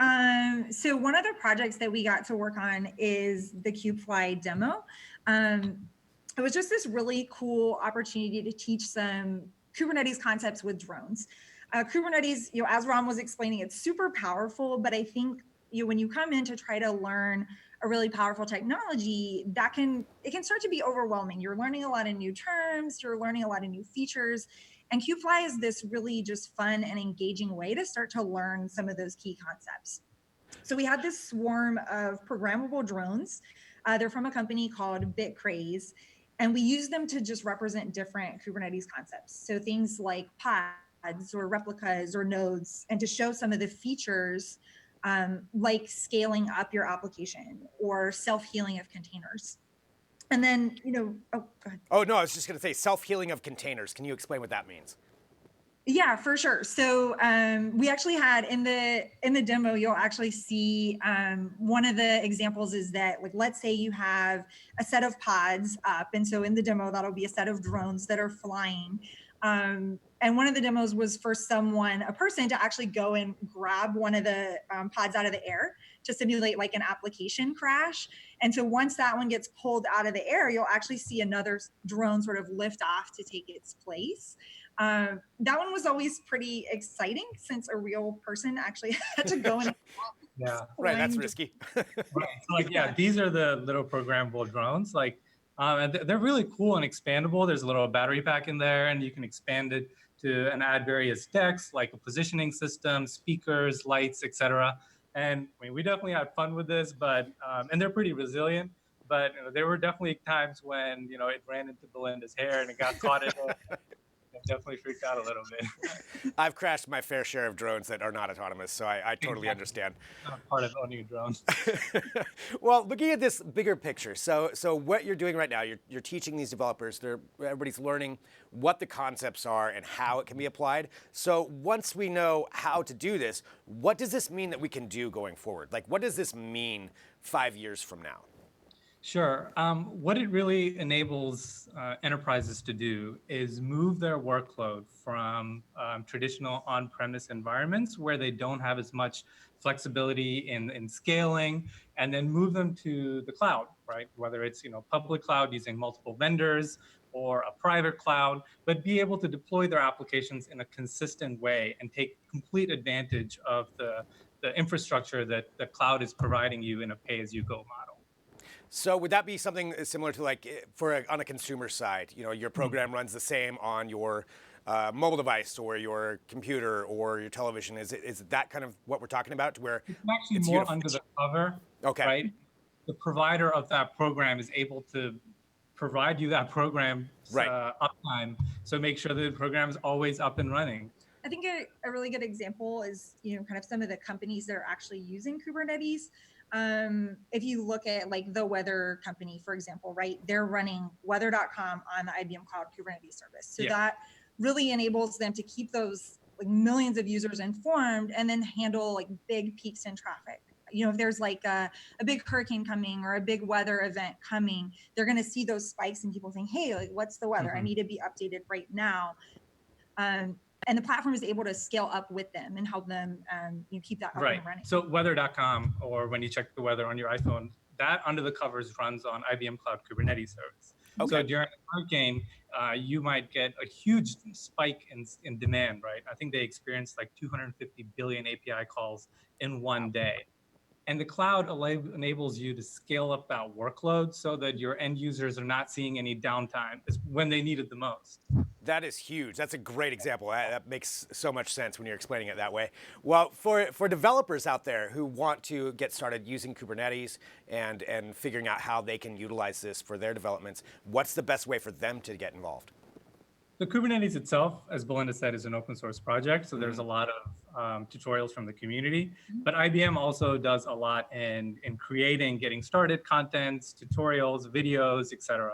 So one of the projects that we got to work on is the Kubefly demo. It was just this really cool opportunity to teach some Kubernetes concepts with drones. Kubernetes, you know, as Ron was explaining, it's super powerful, but I think, you know, when you come in to try to learn a really powerful technology, it can start to be overwhelming. You're learning a lot of new terms, you're learning a lot of new features, and Kubefly is this really just fun and engaging way to start to learn some of those key concepts. So we had this swarm of programmable drones. They're from a company called BitCraze, and we use them to just represent different Kubernetes concepts. So things like pods or replicas or nodes, and to show some of the features like scaling up your application or self-healing of containers. And then, you know, oh, go ahead. Oh, no, I was just going to say self-healing of containers. Can you explain what that means? Yeah, for sure. So we actually had in the demo, you'll actually see one of the examples is that, like, let's say you have a set of pods up. And so in the demo, that'll be a set of drones that are flying. And one of the demos was for a person to actually go and grab one of the pods out of the air to simulate like an application crash. And so once that one gets pulled out of the air, you'll actually see another drone sort of lift off to take its place. That one was always pretty exciting since a real person actually had to go and yeah, right, that's risky. Right. So like, yeah, these are the little programmable drones. Like, and they're really cool and expandable. There's a little battery pack in there, and you can expand it to and add various decks like a positioning system, speakers, lights, etc. And I mean, we definitely had fun with this, but and they're pretty resilient. But you know, there were definitely times when, you know, it ran into Belinda's hair and it got caught in it. Definitely freaked out a little bit. I've crashed my fair share of drones that are not autonomous, so I totally understand. Not part of owning drones. Well, looking at this bigger picture, so what you're doing right now, you're teaching these developers, everybody's learning what the concepts are and how it can be applied. So once we know how to do this, what does this mean that we can do going forward? Like, what does this mean 5 years from now? Sure. What it really enables enterprises to do is move their workload from traditional on-premise environments where they don't have as much flexibility in scaling, and then move them to the cloud, right? Whether it's, you know, public cloud using multiple vendors or a private cloud, but be able to deploy their applications in a consistent way and take complete advantage of the infrastructure that the cloud is providing you in a pay-as-you-go model. So would that be something similar to like on a consumer side? You know, your program runs the same on your mobile device or your computer or your television. Is it that kind of what we're talking about? To where it's actually more under the cover. Okay. Right. The provider of that program is able to provide you that program uptime. So make sure the program is always up and running. I think a really good example is, you know, kind of some of the companies that are actually using Kubernetes. If you look at like the weather company, for example, right, they're running weather.com on the IBM Cloud Kubernetes service. So that really enables them to keep those like millions of users informed and then handle like big peaks in traffic. You know, if there's like a big hurricane coming or a big weather event coming, they're going to see those spikes and people saying, hey, like, what's the weather? I need to be updated right now. And the platform is able to scale up with them and help them you know, keep that up and running. So weather.com, or when you check the weather on your iPhone, that under the covers runs on IBM Cloud Kubernetes service. Okay. So during a hurricane, you might get a huge spike in demand, right? I think they experienced like 250 billion API calls in one day. And the cloud enables you to scale up that workload so that your end users are not seeing any downtime when they need it the most. That is huge. That's a great example. That makes so much sense when you're explaining it that way. Well, for developers out there who want to get started using Kubernetes and figuring out how they can utilize this for their developments, what's the best way for them to get involved? The Kubernetes itself, as Belinda said, is an open source project. So there's a lot of tutorials from the community. But IBM also does a lot in creating, getting started contents, tutorials, videos, etc.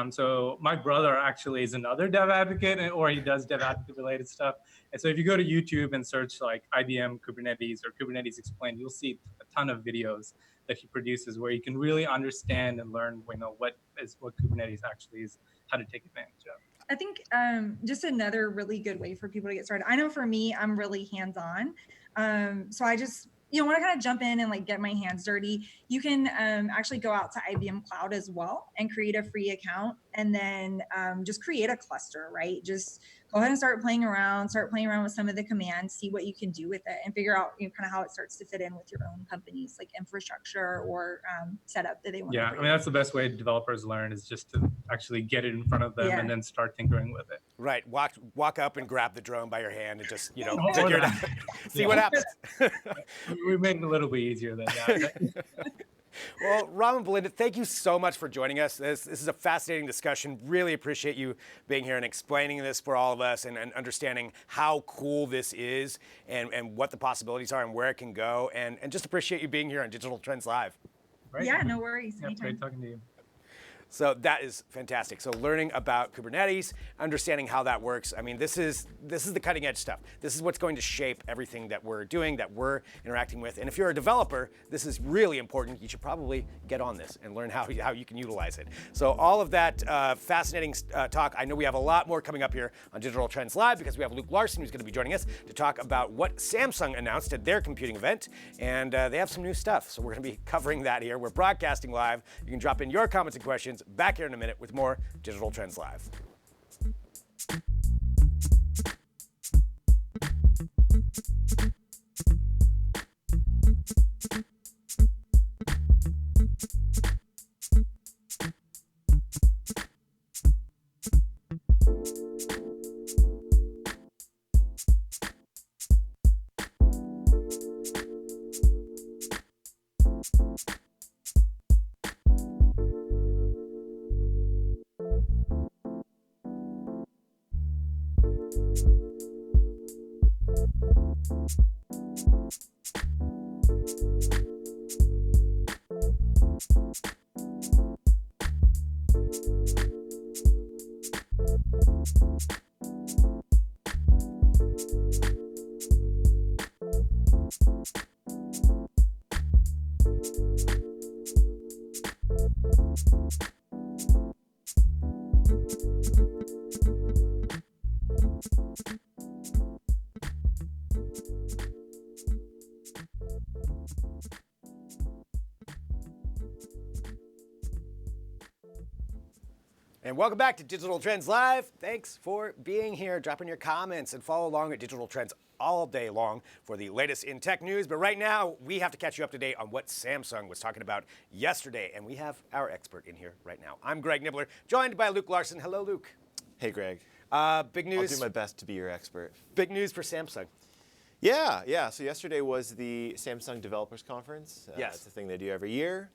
So my brother actually is another dev advocate, or he does dev advocate related stuff. And so if you go to YouTube and search like IBM Kubernetes or Kubernetes Explained, you'll see a ton of videos that he produces where you can really understand and learn, what Kubernetes actually is, how to take advantage of. I think just another really good way for people to get started. I know for me, I'm really hands-on. So I just, want to kind of jump in and like get my hands dirty. You can actually go out to IBM Cloud as well and create a free account and then just create a cluster, right? Just go ahead and start playing around with some of the commands, see what you can do with it and figure out kind of how it starts to fit in with your own company's like infrastructure or setup that they want. Yeah, I mean, that's the best way developers learn is just to actually get it in front of them and then start tinkering with it. Right. Walk up and grab the drone by your hand and just, figure it out. See what happens. We made it a little bit easier than that. Well, Ram and Belinda, thank you so much for joining us. This is a fascinating discussion. Really appreciate you being here and explaining this for all of us and understanding how cool this is and what the possibilities are and where it can go. And just appreciate you being here on Digital Trends Live. Right? Yeah, no worries. Yeah, great talking to you. So that is fantastic. So learning about Kubernetes, understanding how that works. I mean, this is the cutting edge stuff. This is what's going to shape everything that we're doing, that we're interacting with. And if you're a developer, this is really important. You should probably get on this and learn how you can utilize it. So all of that fascinating talk. I know we have a lot more coming up here on Digital Trends Live because we have Luke Larson who's going to be joining us to talk about what Samsung announced at their computing event. And they have some new stuff. So we're going to be covering that here. We're broadcasting live. You can drop in your comments and questions. Back here in a minute with more Digital Trends Live. And welcome back to Digital Trends Live. Thanks for being here, dropping your comments, and follow along at Digital Trends all day long for the latest in tech news. But right now, we have to catch you up to date on what Samsung was talking about yesterday, and we have our expert in here right now. I'm Greg Nibbler, joined by Luke Larson. Hello, Luke. Hey, Greg. Big news. I'll do my best to be your expert. Big news for Samsung. Yeah. So yesterday was the Samsung Developers Conference. Yes. It's a thing they do every year.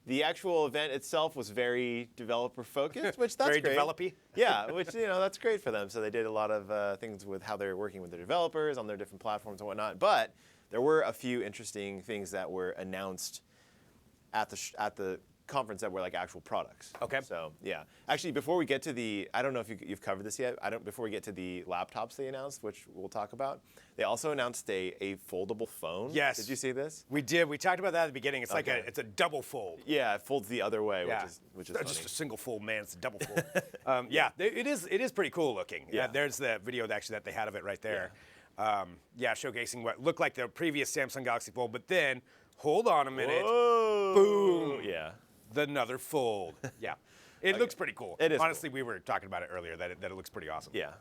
The actual event itself was very developer focused, which that's very great. developy. Yeah, which that's great for them. So they did a lot of things with how they're working with their developers on their different platforms and whatnot. But there were a few interesting things that were announced at the conference that were like actual products. Okay. So yeah, actually, before we get to I don't know if you've covered this yet. Before we get to the laptops they announced, which we'll talk about, they also announced a foldable phone. Yes. Did you see this? We did. We talked about that at the beginning. It's like it's a double fold. Yeah, it folds the other way, which is not funny. just a single fold, man. It's a double fold. It is pretty cool looking. Yeah. There's the video that they had of it right there. Showcasing what looked like the previous Samsung Galaxy Fold, but then Hold on a minute. Whoa. Boom. Yeah. Another fold. Yeah. It looks pretty cool. It is Honestly, we were talking about it earlier, that it looks pretty awesome. Yeah.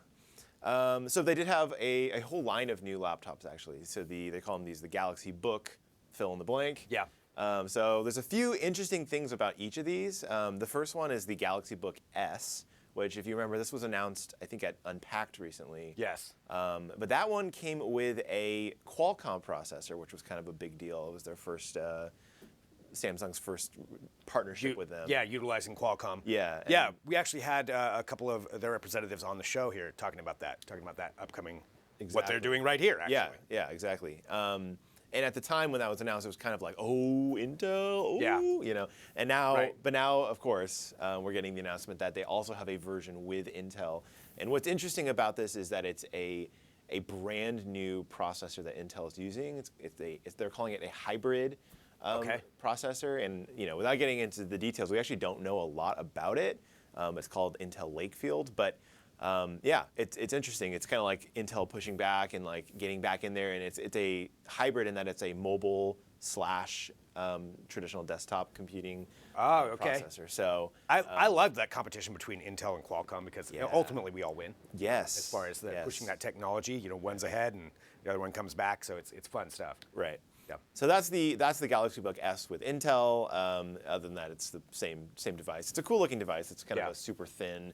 So they did have a whole line of new laptops, actually. So they call them the Galaxy Book, fill in the blank. Yeah. So there's a few interesting things about each of these. The first one is the Galaxy Book S, which, if you remember, this was announced, I think, at Unpacked recently. Yes. But that one came with a Qualcomm processor, which was kind of a big deal. It was their first, Samsung's first partnership with them. Yeah, utilizing Qualcomm. Yeah. Yeah, we actually had a couple of their representatives on the show here talking about that upcoming, what they're doing right here, actually. Yeah, exactly. And at the time when that was announced, it was kind of like, oh, Intel, Yeah. you know. And now, Right. but now, of course, we're getting the announcement that they also have a version with Intel. And what's interesting about this is that it's a brand new processor that Intel is using. They're calling it a hybrid processor. And without getting into the details, we actually don't know a lot about it. It's called Intel Lakefield, but it's interesting. It's kind of like Intel pushing back and like getting back in there, and it's a hybrid in that it's a mobile / traditional desktop computing processor. So I love that competition between Intel and Qualcomm because ultimately we all win. Yes. As far as pushing that technology, one's ahead and the other one comes back, so it's fun stuff. Right. Yeah. So that's the Galaxy Book S with Intel. Other than that, it's the same device. It's a cool looking device. It's kind of a super thin,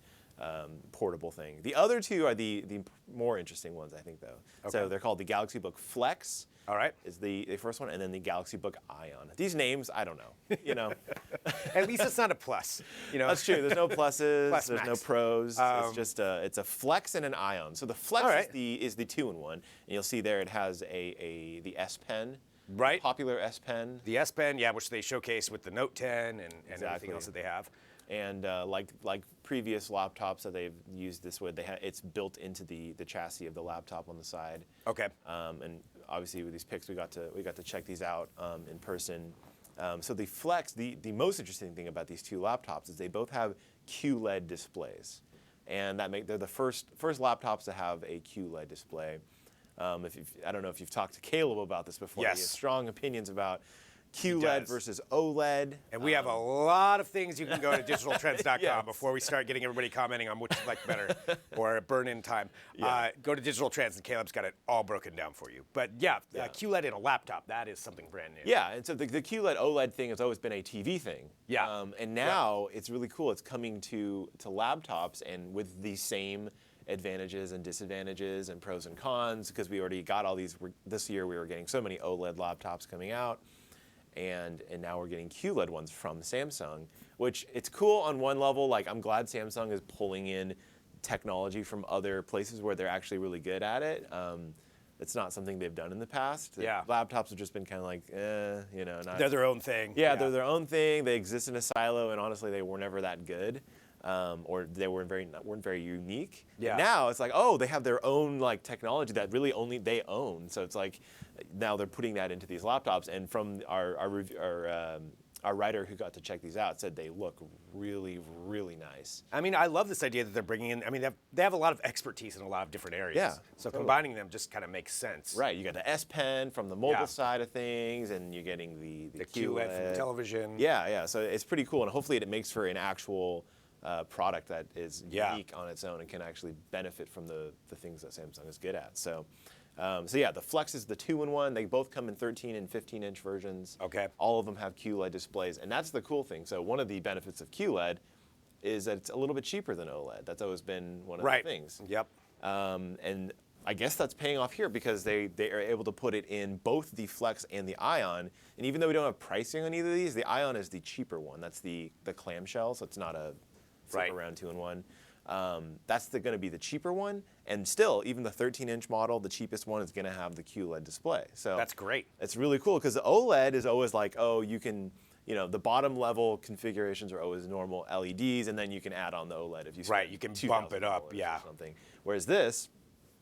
portable thing. The other two are the more interesting ones, I think, though. Okay. So they're called the Galaxy Book Flex. All right. Is the first one, and then the Galaxy Book Ion. These names, I don't know. At least it's not a plus. That's true. There's no pluses. Plus there's max. no pros. It's just it's a Flex and an Ion. So the Flex is the 2-in-1, and you'll see there it has the S Pen. Right. Popular S Pen. The S Pen, which they showcase with the Note 10 and everything else that they have. And like previous laptops that they've used this with, it's built into the chassis of the laptop on the side. Okay. And obviously with these pics, we got to check these out in person. So the Flex, the most interesting thing about these two laptops is they both have QLED displays, and they're the first laptops to have a QLED display. I don't know if you've talked to Caleb about this before. Yes. He has strong opinions about QLED versus OLED. And we have a lot of things you can go to digitaltrends.com before we start getting everybody commenting on which you like better or burn-in time. Go to Digital Trends, and Caleb's got it all broken down for you. But QLED in a laptop, that is something brand new. Yeah, and so the QLED OLED thing has always been a TV thing. Yeah. And now it's really cool. It's coming to laptops and with the same advantages and disadvantages and pros and cons, because we already got all these. This year we were getting so many OLED laptops coming out. And now we're getting QLED ones from Samsung, which it's cool on one level. Like, I'm glad Samsung is pulling in technology from other places where they're actually really good at it. It's not something they've done in the past. Yeah. Laptops have just been kind of like, not. They're their own thing. Yeah, they're their own thing. They exist in a silo, and honestly, they were never that good. Or they weren't very unique. Yeah. Now it's like, they have their own like technology that really only they own. So it's like now they're putting that into these laptops. And from our writer who got to check these out said they look really, really nice. I mean, I love this idea that they're bringing in. I mean, they have a lot of expertise in a lot of different areas. Yeah, So totally. combining them just kind of makes sense. Right. You got the S Pen from the mobile side of things, and you're getting the QLED from the television. Yeah. So it's pretty cool, and hopefully it makes for an actual product that is unique on its own and can actually benefit from the things that Samsung is good at. So the Flex is the 2-in-1. They both come in 13 and 15-inch versions. Okay. All of them have QLED displays, and that's the cool thing. So one of the benefits of QLED is that it's a little bit cheaper than OLED. That's always been one of the things. Yep. And I guess that's paying off here because they are able to put it in both the Flex and the Ion. And even though we don't have pricing on either of these, the Ion is the cheaper one. That's the clamshell, so it's not a flip around 2-in-1. That's going to be the cheaper one, and still, even the 13-inch model, the cheapest one, is going to have the QLED display. So that's great. It's really cool because the OLED is always like, you can, the bottom level configurations are always normal LEDs, and then you can add on the OLED if you spend you can bump it up, or something. Whereas this,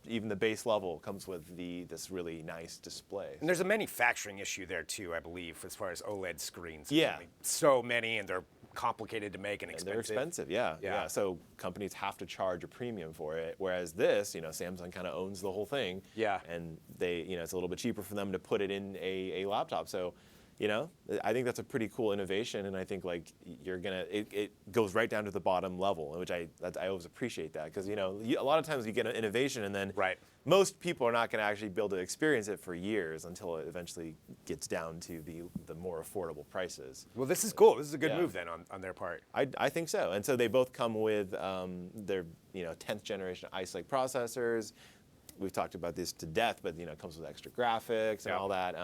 even the base level comes with this really nice display. And there's a manufacturing issue there too, I believe, as far as OLED screens. Yeah. There's only so many, and they're complicated to make and expensive. They're expensive, yeah. So companies have to charge a premium for it. Whereas this, Samsung kind of owns the whole thing. Yeah. And they, it's a little bit cheaper for them to put it in a laptop. So, You know, I think that's a pretty cool innovation, and I think like it goes right down to the bottom level, which I always appreciate that, because a lot of times you get an innovation and then most people are not going to actually be able to experience it for years until it eventually gets down to the more affordable prices. Well, this is cool. This is a good move then on their part. I think so, and so they both come with their 10th generation Ice Lake processors. We've talked about this to death, but it comes with extra graphics and all that.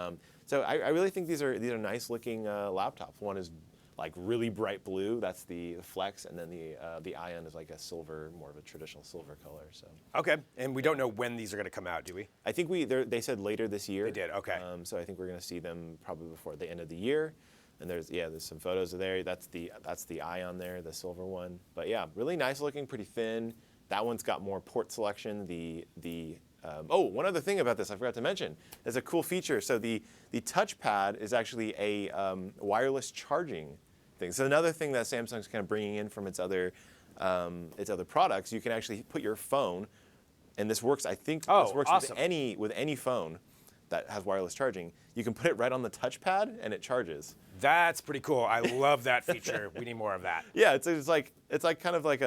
So I really think these are nice looking laptops. One is like really bright blue, that's the Flex, and then the Ion is like a silver, more of a traditional silver color. So okay, and we don't know when these are going to come out, do we? I think they said later this year. They did, okay. So I think we're going to see them probably before the end of the year. And there's some photos of there. That's the Ion there, the silver one. But yeah, really nice looking, pretty thin. That one's got more port selection. One other thing about this I forgot to mention. There's a cool feature. So the touchpad is actually a wireless charging thing. So another thing that Samsung's kind of bringing in from its other products, you can actually put your phone, and this works. I think this works awesome. with any phone that has wireless charging. You can put it right on the touchpad and it charges. That's pretty cool. I love that feature. We need more of that. Yeah, it's like kind of like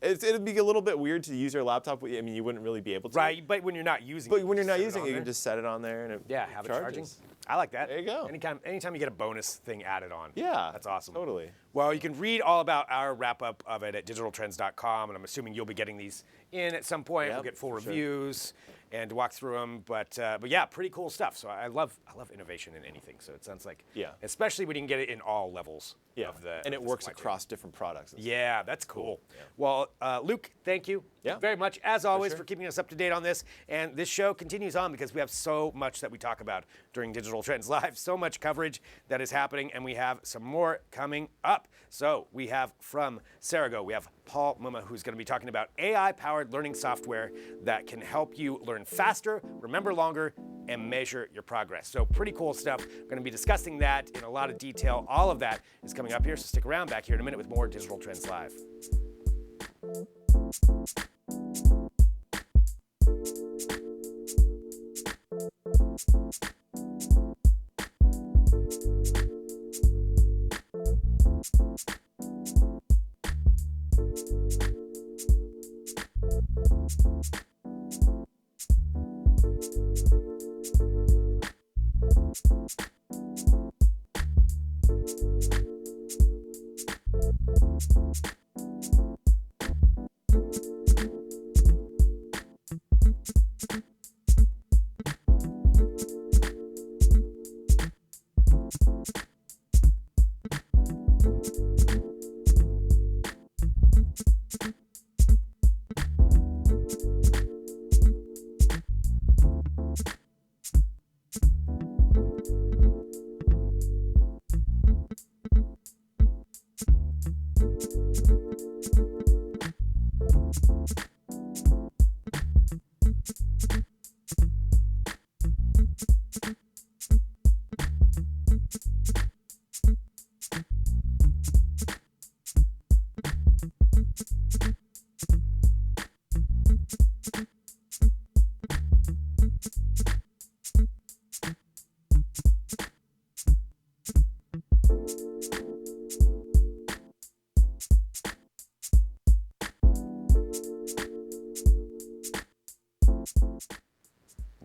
it'd be a little bit weird to use your laptop. I mean, you wouldn't really be able to. Right, but when you're not using it. But when you're not using it, you can just set it on there and it have it charges. charging. I like that. There you go. Anytime you get a bonus thing added on. Yeah. That's awesome. Totally. Well, you can read all about our wrap-up of it at digitaltrends.com, and I'm assuming you'll be getting these in at some point. Yep, we'll get full for sure. reviews and walk through them. But yeah, pretty cool stuff. So I love innovation in anything. So it sounds like, especially when you can get it in all levels of the and it of the works supply chain. across different products. Yeah, that's cool. Yeah. Well, Luke, thank you very much, as always, sure. for keeping us up to date on this. And this show continues on because we have so much that we talk about during Digital Trends Live, so much coverage that is happening, and we have some more coming up. So we have from Cerago, we have Paul Mumma, who's going to be talking about AI-powered learning software that can help you learn faster, remember longer, and measure your progress. So pretty cool stuff. We're going to be discussing that in a lot of detail. All of that is coming up here, so stick around back here in a minute with more Digital Trends Live.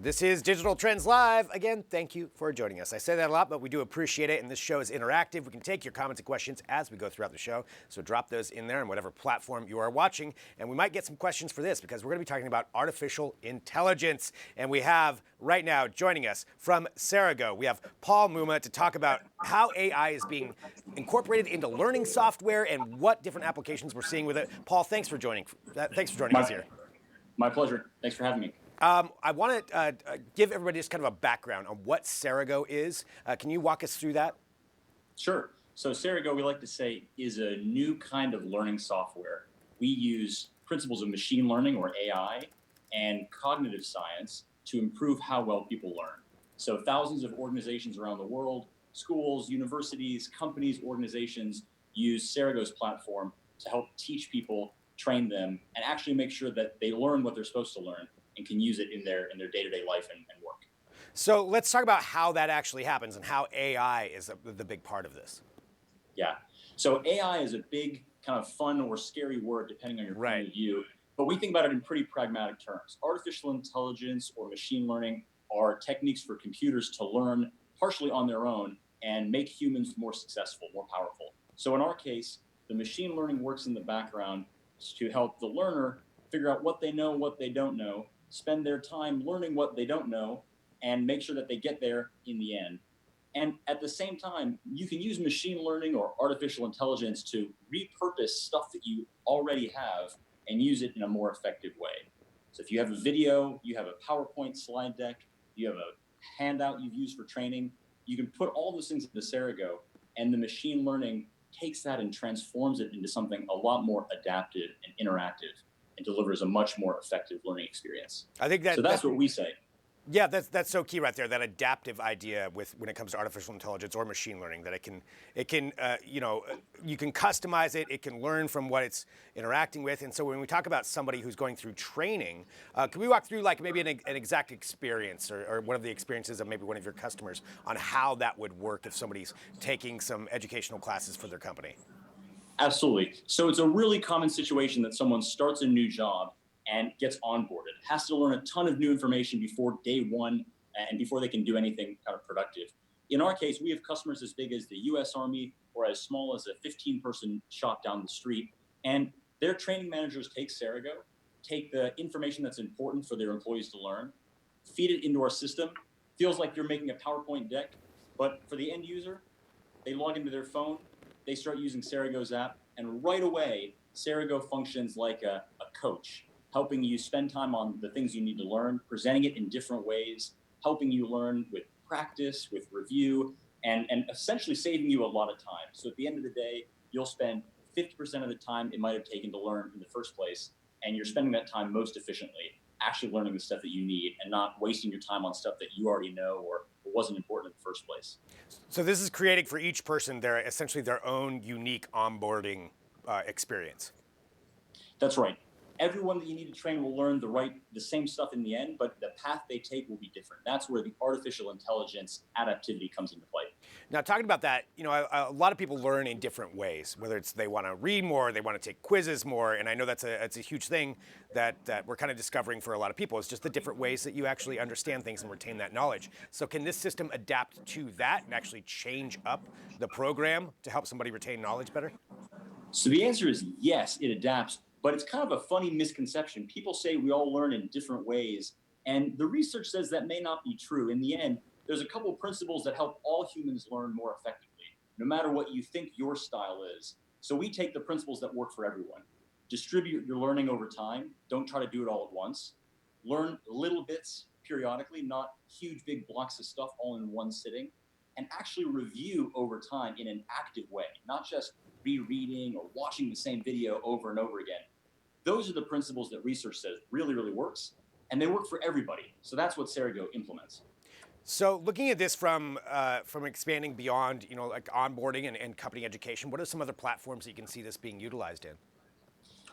This is Digital Trends Live. Again, thank you for joining us. I say that a lot, but we do appreciate it, and this show is interactive. We can take your comments and questions as we go throughout the show, so drop those in there on whatever platform you are watching, and we might get some questions for this because we're going to be talking about artificial intelligence, and we have right now joining us from Cerago, we have Paul Mumma to talk about how AI is being incorporated into learning software and what different applications we're seeing with it. Paul, thanks for joining us here. My pleasure. Thanks for having me. I want to give everybody just kind of a background on what Cerago is. Can you walk us through that? Sure. So Cerago, we like to say, is a new kind of learning software. We use principles of machine learning, or AI, and cognitive science to improve how well people learn. So thousands of organizations around the world, schools, universities, companies, organizations, use Cerago's platform to help teach people, train them, and actually make sure that they learn what they're supposed to learn and can use it in their day-to-day life and work. So let's talk about how that actually happens and how AI is the big part of this. Yeah. So AI is a big kind of fun or scary word depending on your point of view, but we think about it in pretty pragmatic terms. Artificial intelligence or machine learning are techniques for computers to learn partially on their own and make humans more successful, more powerful. So in our case, the machine learning works in the background to help the learner figure out what they know, what they don't know, spend their time learning what they don't know, and make sure that they get there in the end. And at the same time, you can use machine learning or artificial intelligence to repurpose stuff that you already have and use it in a more effective way. So if you have a video, you have a PowerPoint slide deck, you have a handout you've used for training, you can put all those things into Cerago, and the machine learning takes that and transforms it into something a lot more adaptive and interactive and delivers a much more effective learning experience. I think that, so that's what we say. Yeah, that's so key right there. That adaptive idea when it comes to artificial intelligence or machine learning, that it can you can customize it. It can learn from what it's interacting with. And so when we talk about somebody who's going through training, can we walk through like maybe an exact experience or one of the experiences of maybe one of your customers on how that would work if somebody's taking some educational classes for their company? Absolutely. So it's a really common situation that someone starts a new job and gets onboarded, has to learn a ton of new information before day one and before they can do anything kind of productive. In our case, we have customers as big as the US Army or as small as a 15-person shop down the street. And their training managers take Cerago, take the information that's important for their employees to learn, feed it into our system. Feels like you're making a PowerPoint deck, but for the end user, they log into their phone, they start using Cerago's app, and right away, Cerago functions like a coach, helping you spend time on the things you need to learn, presenting it in different ways, helping you learn with practice, with review, and essentially saving you a lot of time. So at the end of the day, you'll spend 50% of the time it might have taken to learn in the first place, and you're spending that time most efficiently, actually learning the stuff that you need and not wasting your time on stuff that you already know or wasn't important in the first place. So this is creating for each person essentially their own unique onboarding experience. That's right. Everyone that you need to train will learn the same stuff in the end, but the path they take will be different. That's where the artificial intelligence adaptivity comes into play. Now, talking about that, a lot of people learn in different ways, whether it's they want to read more, they want to take quizzes more, and I know that's a huge thing that we're kind of discovering for a lot of people. It's just the different ways that you actually understand things and retain that knowledge. So can this system adapt to that and actually change up the program to help somebody retain knowledge better? So the answer is yes, it adapts. But it's kind of a funny misconception. People say we all learn in different ways, and the research says that may not be true. In the end, there's a couple of principles that help all humans learn more effectively, no matter what you think your style is. So we take the principles that work for everyone. Distribute your learning over time. Don't try to do it all at once. Learn little bits periodically, not huge, big blocks of stuff all in one sitting. And actually review over time in an active way, not just rereading or watching the same video over and over again. Those are the principles that research says really, really works, and they work for everybody. So that's what Cerago implements. So looking at this from expanding beyond, like onboarding and company education, what are some other platforms that you can see this being utilized in?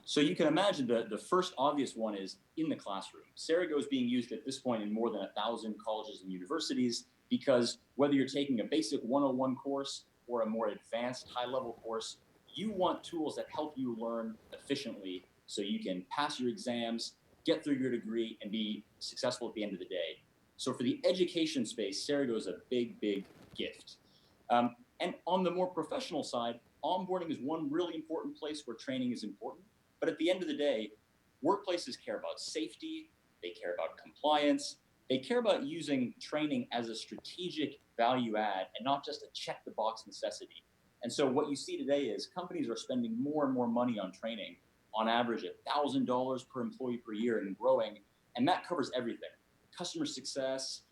So you can imagine the first obvious one is in the classroom. Cerago is being used at this point in more than 1,000 colleges and universities because whether you're taking a basic 101 course or a more advanced high-level course, you want tools that help you learn efficiently so you can pass your exams, get through your degree, and be successful at the end of the day. So for the education space, Cerago is a big, big gift. And on the more professional side, onboarding is one really important place where training is important. But at the end of the day, workplaces care about safety, they care about compliance, they care about using training as a strategic value add and not just a check the box necessity. And so what you see today is companies are spending more and more money on training, on average $1,000 per employee per year and growing. And that covers everything: customer success,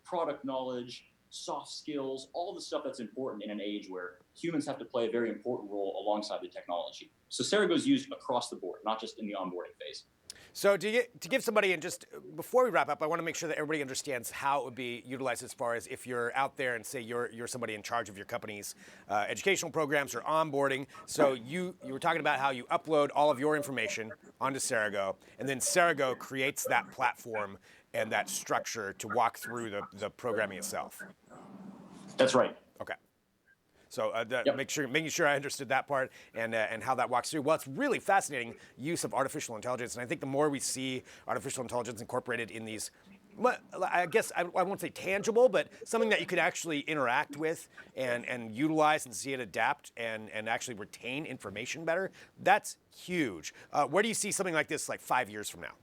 product knowledge, soft skills, all the stuff that's important in an age where humans have to play a very important role alongside the technology. So Cerago is used across the board, not just in the onboarding phase. So to give somebody, and just before we wrap up, I want to make sure that everybody understands how it would be utilized as far as if you're out there and say you're somebody in charge of your company's educational programs or onboarding. So you were talking about how you upload all of your information onto Cerago, and then Cerago creates that platform and that structure to walk through the programming itself. That's right. Okay. So Yep. making sure I understood that part and how that walks through. Well, it's really fascinating use of artificial intelligence, and I think the more we see artificial intelligence incorporated in these, well, I guess I won't say tangible, but something that you could actually interact with and utilize and see it adapt and actually retain information better, that's huge. Where do you see something like this like 5 years from now?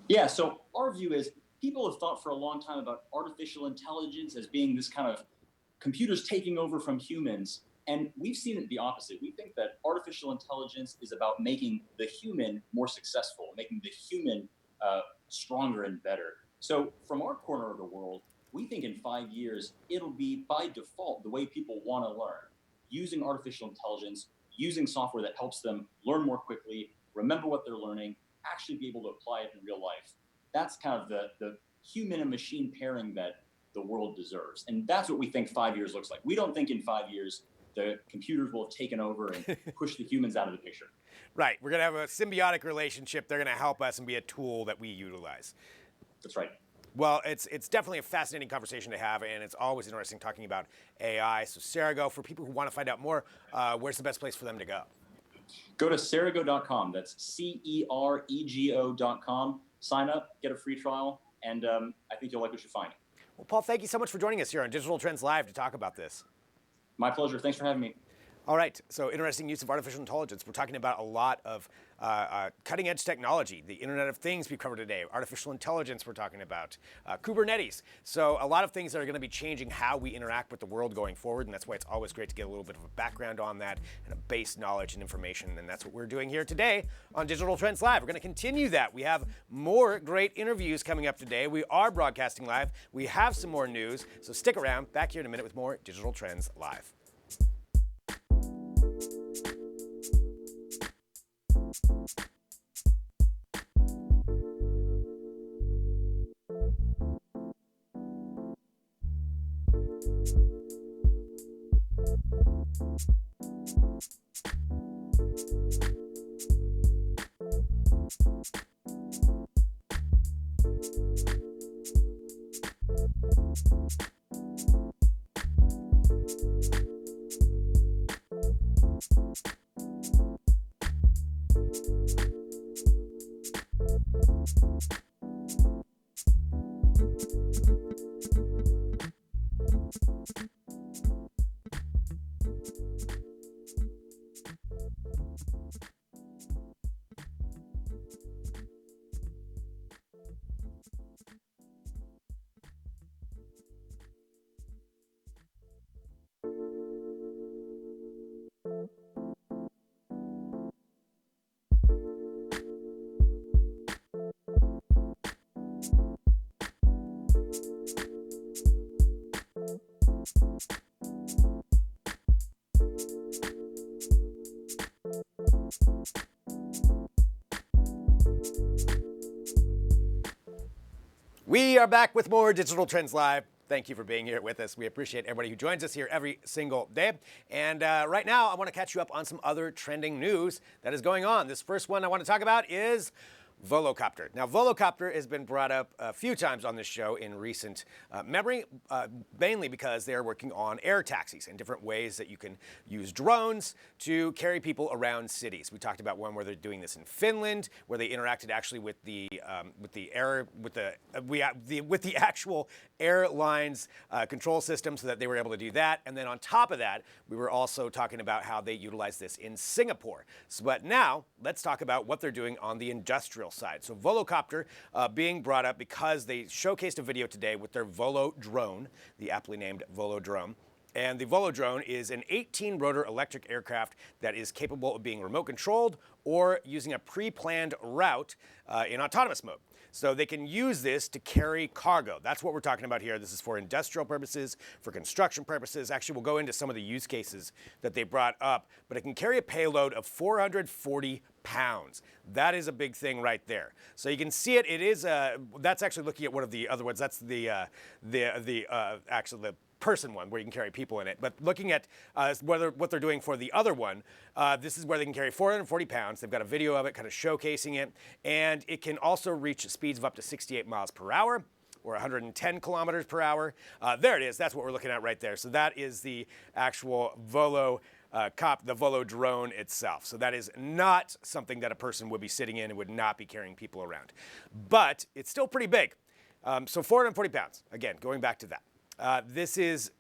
Yeah, so our view is people have thought for a long time about artificial intelligence as being this kind of computers taking over from humans. And we've seen it the opposite. We think that artificial intelligence is about making the human more successful, making the human stronger and better. So from our corner of the world, we think in 5 years, it'll be by default the way people want to learn, using artificial intelligence, using software that helps them learn more quickly, remember what they're learning, actually be able to apply it in real life. That's kind of the human and machine pairing that the world deserves. And that's what we think 5 years looks like. We don't think in 5 years the computers will have taken over and pushed the humans out of the picture. Right. We're going to have a symbiotic relationship. They're going to help us and be a tool that we utilize. That's right. Well, it's definitely a fascinating conversation to have, and it's always interesting talking about AI. So Cerago, for people who want to find out more, where's the best place for them to go? Go to Cerago.com. That's Cerego.com. Sign up, get a free trial, and I think you'll like what you find. Well, Paul, thank you so much for joining us here on Digital Trends Live to talk about this. My pleasure. Thanks for having me. All right, so interesting use of artificial intelligence. We're talking about a lot of cutting-edge technology, the Internet of Things we've covered today, artificial intelligence we're talking about, Kubernetes. So a lot of things that are going to be changing how we interact with the world going forward, and that's why it's always great to get a little bit of a background on that and a base knowledge and information, and that's what we're doing here today on Digital Trends Live. We're going to continue that. We have more great interviews coming up today. We are broadcasting live. We have some more news, so stick around. Back here in a minute with more Digital Trends Live. We are back with more Digital Trends Live. Thank you for being here with us. We appreciate everybody who joins us here every single day. And right now, I want to catch you up on some other trending news that is going on. This first one I want to talk about is Volocopter. Now, Volocopter has been brought up a few times on this show in recent memory, mainly because they're working on air taxis and different ways that you can use drones to carry people around cities. We talked about one where they're doing this in Finland, where they interacted actually with the actual airlines control system, so that they were able to do that. And then on top of that, we were also talking about how they utilize this in Singapore. But now let's talk about what they're doing on the industrial side. So Volocopter being brought up because they showcased a video today with their Volo drone, the aptly named Volo drone. And the Volo drone is an 18-rotor electric aircraft that is capable of being remote controlled or using a pre-planned route in autonomous mode. So they can use this to carry cargo. That's what we're talking about here. This is for industrial purposes, for construction purposes. Actually, we'll go into some of the use cases that they brought up, but it can carry a payload of 440 pounds. That is a big thing right there. So you can see it. It is that's actually looking at one of the other ones. That's the person one where you can carry people in it. But looking at what they're doing for the other one, this is where they can carry 440 pounds. They've got a video of it kind of showcasing it. And it can also reach speeds of up to 68 miles per hour. Or 110 kilometers per hour. There it is. That's what we're looking at right there. So that is the actual the Volo drone itself. So that is not something that a person would be sitting in and would not be carrying people around. But it's still pretty big. So 440 pounds. Again, going back to that. This is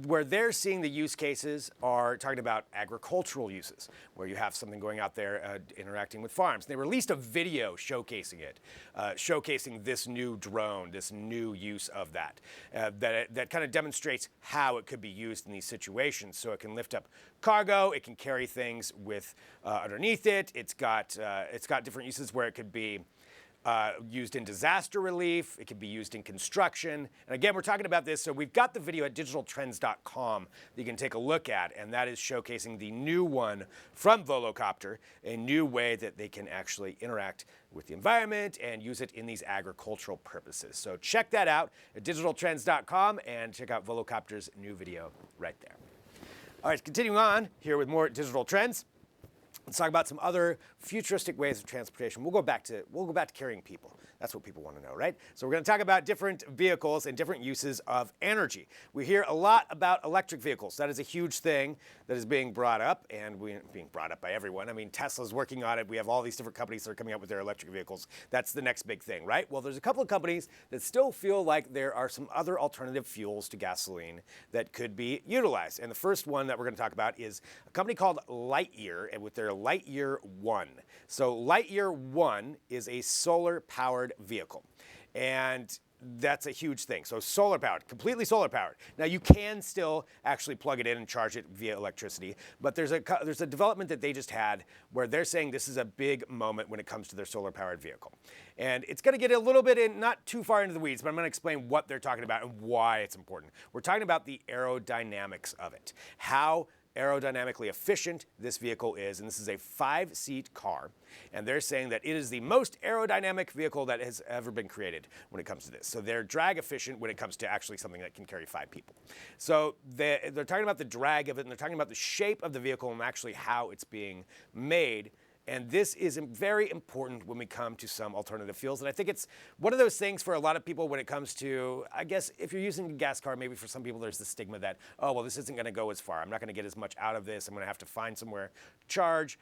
where they're seeing the use cases are talking about agricultural uses, where you have something going out there interacting with farms. They released a video showcasing it, showcasing this new drone, this new use of that, that kind of demonstrates how it could be used in these situations. So it can lift up cargo, it can carry things with underneath it. It's got different uses where it could be used in disaster relief. It can be used in construction. And again, we're talking about this, so we've got the video at digitaltrends.com that you can take a look at, and that is showcasing the new one from Volocopter, a new way that they can actually interact with the environment and use it in these agricultural purposes. So check that out at digitaltrends.com and check out Volocopter's new video right there. All right, continuing on here with more digital trends. Let's talk about some other futuristic ways of transportation. We'll go back to carrying people. That's what people want to know, right? So we're going to talk about different vehicles and different uses of energy. We hear a lot about electric vehicles. That is a huge thing that is being brought up, and being brought up by everyone. I mean, Tesla's working on it. We have all these different companies that are coming up with their electric vehicles. That's the next big thing, right? Well, there's a couple of companies that still feel like there are some other alternative fuels to gasoline that could be utilized. And the first one that we're going to talk about is a company called Lightyear, and with their Lightyear One. So Lightyear One is a solar-powered vehicle, and that's a huge thing. So solar powered, completely solar powered. Now you can still actually plug it in and charge it via electricity, but there's a development that they just had where they're saying this is a big moment when it comes to their solar powered vehicle. And it's going to get a little bit in, not too far into the weeds, but I'm going to explain what they're talking about and why it's important. We're talking about the aerodynamics of it, how aerodynamically efficient this vehicle is, and this is a 5-seat car, and they're saying that it is the most aerodynamic vehicle that has ever been created when it comes to this. So they're drag efficient when it comes to actually something that can carry 5 people. So they're talking about the drag of it, and they're talking about the shape of the vehicle and actually how it's being made. And this is very important when we come to some alternative fuels. And I think it's one of those things for a lot of people when it comes to, I guess, if you're using a gas car, maybe for some people there's the stigma that, oh, well, this isn't going to go as far. I'm not going to get as much out of this. I'm going to have to find somewhere to charge.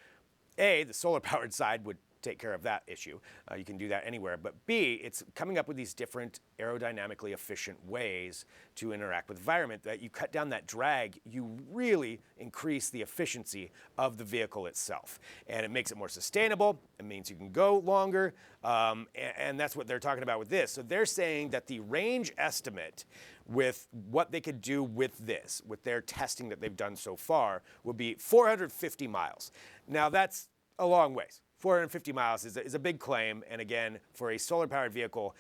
A, the solar-powered side would take care of that issue. You can do that anywhere. But B, it's coming up with these different aerodynamically efficient ways to interact with the environment that you cut down that drag, you really increase the efficiency of the vehicle itself. And it makes it more sustainable. It means you can go longer. And that's what they're talking about with this. So they're saying that the range estimate with what they could do with this, with their testing that they've done so far, would be 450 miles. Now that's a long ways. 450 miles is a big claim, and again, for a solar-powered vehicle,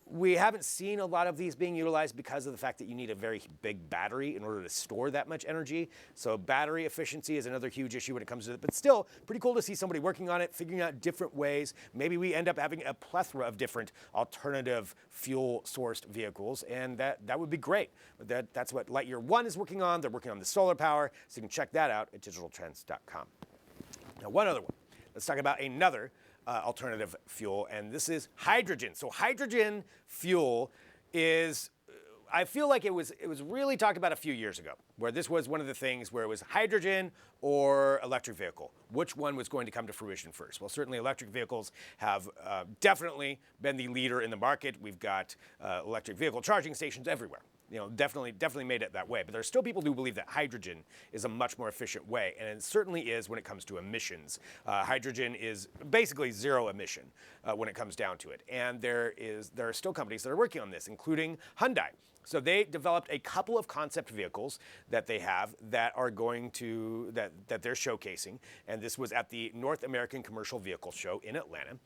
we haven't seen a lot of these being utilized because of the fact that you need a very big battery in order to store that much energy. So battery efficiency is another huge issue when it comes to it, but still pretty cool to see somebody working on it, figuring out different ways. Maybe we end up having a plethora of different alternative fuel-sourced vehicles, and that would be great. But that's what Lightyear One is working on. They're working on the solar power, so you can check that out at digitaltrends.com. Now, one other one. Let's talk about another alternative fuel, and this is hydrogen. So hydrogen fuel is, I feel like it was really talked about a few years ago, where this was one of the things where it was hydrogen or electric vehicle. Which one was going to come to fruition first? Well, certainly electric vehicles have definitely been the leader in the market. We've got electric vehicle charging stations everywhere. You know, definitely made it that way. But there are still people who believe that hydrogen is a much more efficient way, and it certainly is when it comes to emissions. Hydrogen is basically zero emission when it comes down to it. And there are still companies that are working on this, including Hyundai. So they developed a couple of concept vehicles that they have that are going to, that they're showcasing. And this was at the North American Commercial Vehicle Show in Atlanta,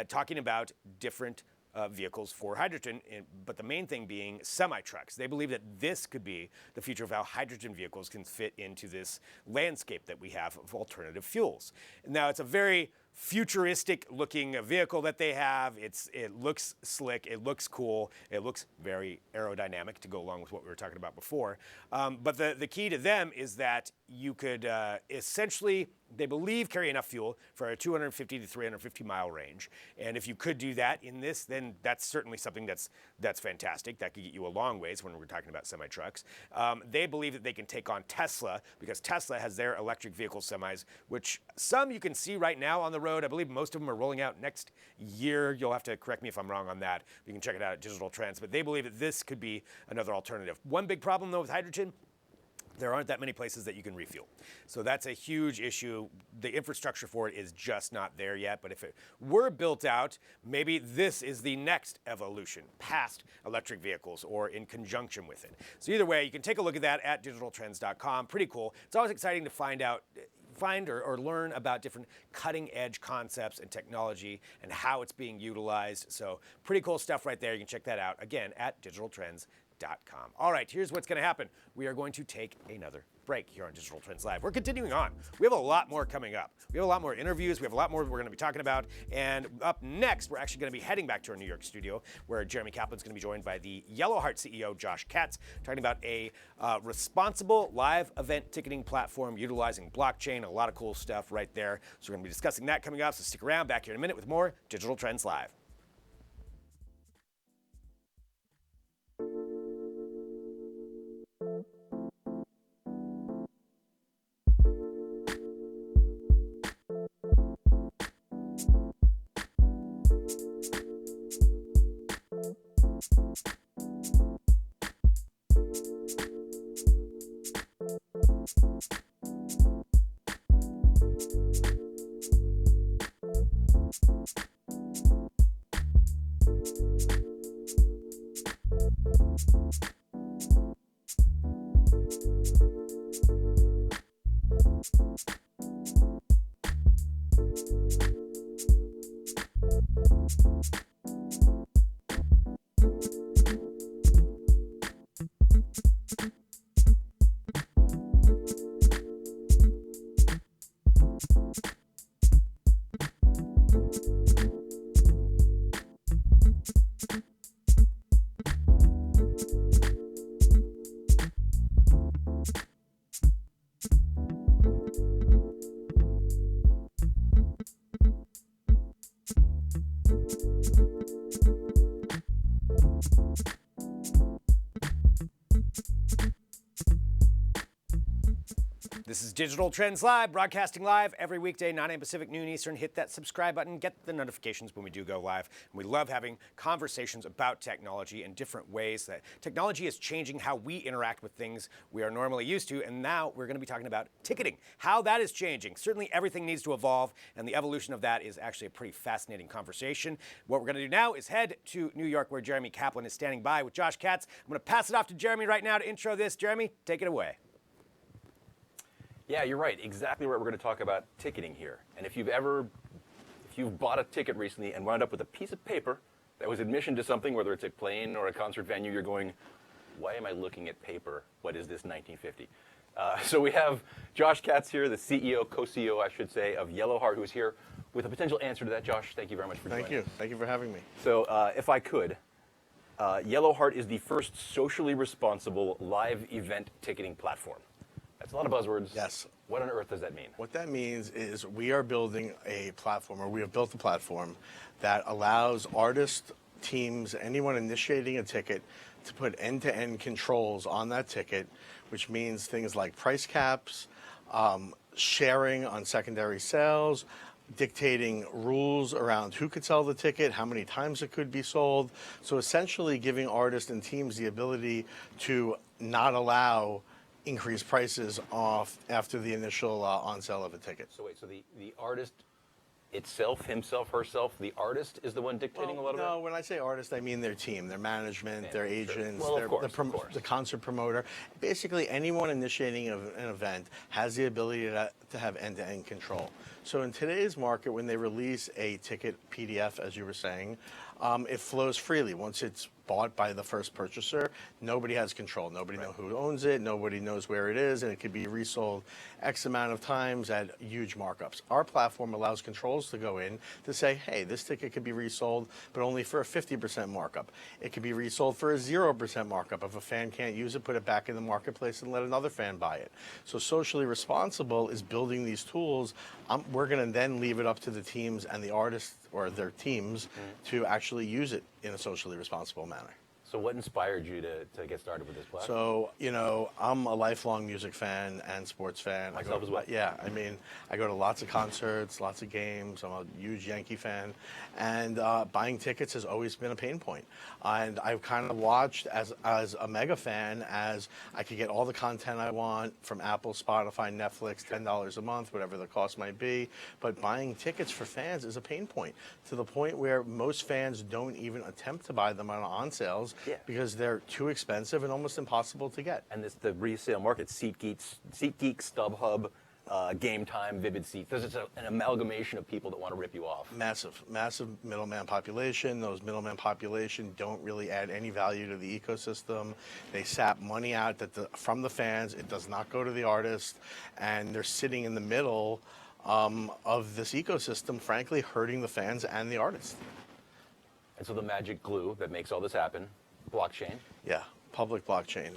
talking about different vehicles for hydrogen, but the main thing being semi-trucks. They believe that this could be the future of how hydrogen vehicles can fit into this landscape that we have of alternative fuels. Now, it's a very futuristic looking vehicle that they have. It looks slick, it looks cool, it looks very aerodynamic to go along with what we were talking about before. But the key to them is that you could essentially, they believe, carry enough fuel for a 250 to 350 mile range. And if you could do that in this, then that's certainly something that's fantastic. That could get you a long ways when we're talking about semi-trucks. They believe that they can take on Tesla, because Tesla has their electric vehicle semis, which some you can see right now on the road. I believe most of them are rolling out next year. You'll have to correct me if I'm wrong on that. You can check it out at Digital Trends. But they believe that this could be another alternative. One big problem, though, with hydrogen, there aren't that many places that you can refuel. So that's a huge issue. The infrastructure for it is just not there yet. But if it were built out, maybe this is the next evolution past electric vehicles or in conjunction with it. So either way, you can take a look at that at digitaltrends.com. Pretty cool. It's always exciting to find or learn about different cutting edge concepts and technology and how it's being utilized. So pretty cool stuff right there. You can check that out again at digitaltrends.com. All right, here's what's going to happen. We are going to take another break here on Digital Trends Live. We're continuing on. We have a lot more coming up. We have a lot more interviews. We have a lot more we're going to be talking about. And up next, we're actually going to be heading back to our New York studio, where Jeremy Kaplan's going to be joined by the YellowHeart CEO, Josh Katz, talking about a responsible live event ticketing platform utilizing blockchain. A lot of cool stuff right there. So we're going to be discussing that coming up. So stick around. Back here in a minute with more Digital Trends Live. This is Digital Trends Live, broadcasting live every weekday, 9 a.m. Pacific, noon Eastern. Hit that subscribe button, get the notifications when we do go live. And we love having conversations about technology and different ways that technology is changing how we interact with things we are normally used to. And now we're going to be talking about ticketing, how that is changing. Certainly everything needs to evolve, and the evolution of that is actually a pretty fascinating conversation. What we're going to do now is head to New York, where Jeremy Kaplan is standing by with Josh Katz. I'm going to pass it off to Jeremy right now to intro this. Jeremy, take it away. Yeah, you're right. Exactly right. We're going to talk about ticketing here. And if you've bought a ticket recently and wound up with a piece of paper that was admission to something, whether it's a plane or a concert venue, you're going, why am I looking at paper? What is this 1950? So we have Josh Katz here, the CEO, co-CEO, I should say, of YellowHeart, who's here with a potential answer to that. Josh, thank you very much for joining us. Thank you. Thank you for having me. So if I could, YellowHeart is the first socially responsible live event ticketing platform. That's a lot of buzzwords. Yes. What on earth does that mean? What that means is we are building a platform, or we have built a platform that allows artists, teams, anyone initiating a ticket to put end-to-end controls on that ticket, which means things like price caps, sharing on secondary sales, dictating rules around who could sell the ticket, how many times it could be sold. So essentially giving artists and teams the ability to not allow increase prices off after the initial on sale of a ticket. So wait, so the artist itself, himself, herself, the artist is the one dictating a lot of that? No, when I say artist, I mean their team, their management, their agents, Well, of course. the concert promoter. Basically, anyone initiating an event has the ability to have end-to-end control. So in today's market, when they release a ticket PDF, as you were saying, it flows freely. Once it's bought by the first purchaser, nobody has control. Nobody knows who owns it. Nobody knows where it is, and it could be resold X amount of times at huge markups. Our platform allows controls to go in to say, hey, this ticket could be resold, but only for a 50% markup. It could be resold for a 0% markup. If a fan can't use it, put it back in the marketplace and let another fan buy it. So socially responsible is building these tools. We're going to then leave it up to the teams and the artists or their teams to actually use it in a socially responsible manner. So what inspired you to get started with this platform? So, you know, I'm a lifelong music fan and sports fan. Myself as well. Yeah, I mean, I go to lots of concerts, lots of games. I'm a huge Yankee fan. And buying tickets has always been a pain point. And I've kind of watched as a mega fan as I could get all the content I want from Apple, Spotify, Netflix, $10 a month, whatever the cost might be. But buying tickets for fans is a pain point, to the point where most fans don't even attempt to buy them on sales. Yeah. Because they're too expensive and almost impossible to get. And the resale market, SeatGeek, StubHub, Game Time, Vivid Seats. There's just an amalgamation of people that want to rip you off. Massive middleman population. Those middleman population don't really add any value to the ecosystem. They sap money out from the fans. It does not go to the artist, and they're sitting in the middle of this ecosystem, frankly, hurting the fans and the artist. And so the magic glue that makes all this happen, blockchain. Yeah, public blockchain.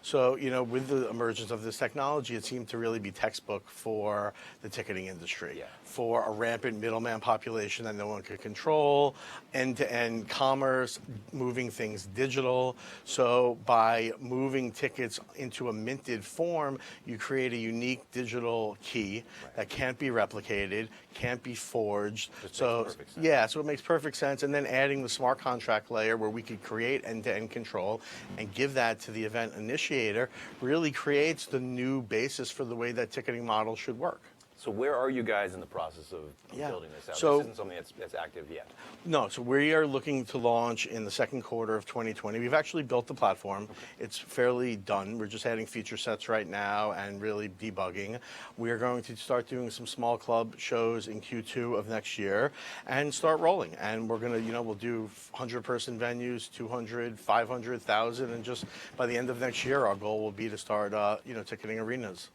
So, you know, with the emergence of this technology, it seemed to really be textbook for the ticketing industry, for a rampant middleman population that no one could control, end-to-end commerce, moving things digital. So by moving tickets into a minted form, you create a unique digital key that can't be replicated, can't be forged. So yeah, so it makes perfect sense. And then adding the smart contract layer where we could create end-to-end control and give that to the event initiator really creates the new basis for the way that ticketing model should work. So where are you guys in the process of building this out? So, this isn't something that's active yet. No, so we are looking to launch in the second quarter of 2020. We've actually built the platform. It's fairly done. We're just adding feature sets right now and really debugging. We are going to start doing some small club shows in Q2 of next year and start rolling. And we're going to, you know, we'll do 100-person venues, 200, 500, 1,000, and just by the end of next year, our goal will be to start, you know, ticketing arenas.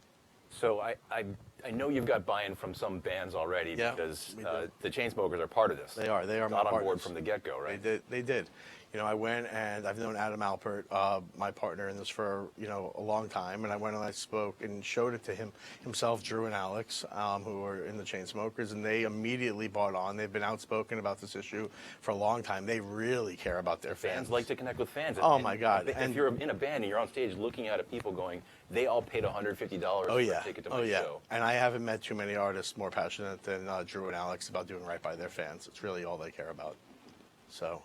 So I know you've got buy-in from some bands already because the Chainsmokers are part of this. They are my got on partners. board from the get-go, right? They did. You know, I went and I've known Adam Alpert, my partner in this, for, you know, a long time. And I went and I spoke and showed it to himself, Drew and Alex, who are in the Chainsmokers, and they immediately bought on. They've been outspoken about this issue for a long time. They really care about their fans. Fans like to connect with fans. Oh my God! If you're in a band and you're on stage looking at people going, they all paid $150 for a ticket to my show. And I haven't met too many artists more passionate than Drew and Alex about doing right by their fans. It's really all they care about. So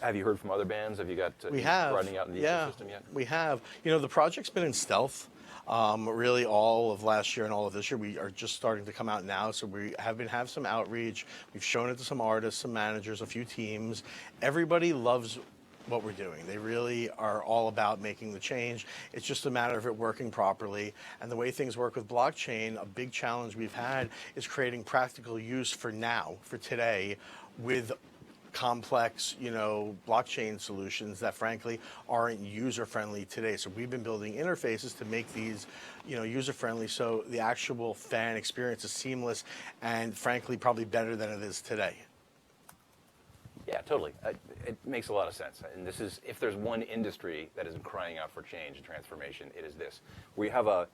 have you heard from other bands? Have you got running out in the ecosystem yet? We have. You know, the project's been in stealth. Really all of last year and all of this year. We are just starting to come out now, so we have some outreach. We've shown it to some artists, some managers, a few teams. Everybody loves what we're doing. They really are all about making the change. It's just a matter of it working properly. And the way things work with blockchain, a big challenge we've had is creating practical use for now, for today, with complex, you know, blockchain solutions that frankly aren't user-friendly today. So we've been building interfaces to make these, you know, user-friendly so the actual fan experience is seamless and frankly probably better than it is today. Yeah, totally. It makes a lot of sense. And this is, if there's one industry that isn't crying out for change and transformation, it is this. We have a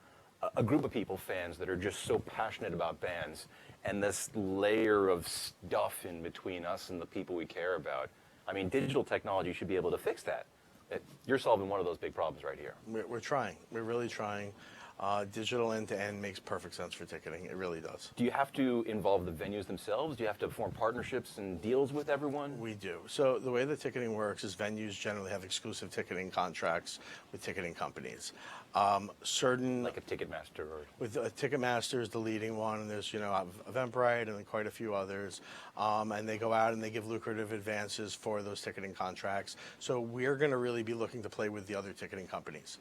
group of people, fans, that are just so passionate about bands, and this layer of stuff in between us and the people we care about. I mean, digital technology should be able to fix that. You're solving one of those big problems right here. We're trying. We're really trying. Digital end-to-end makes perfect sense for ticketing. It really does. Do you have to involve the venues themselves? Do you have to form partnerships and deals with everyone? We do. So the way that ticketing works is venues generally have exclusive ticketing contracts with ticketing companies. Certain Like a Ticketmaster or with Ticketmaster is the leading one, and there's Eventbrite and then quite a few others, and they go out and they give lucrative advances for those ticketing contracts. So we're going to really be looking to play with the other ticketing companies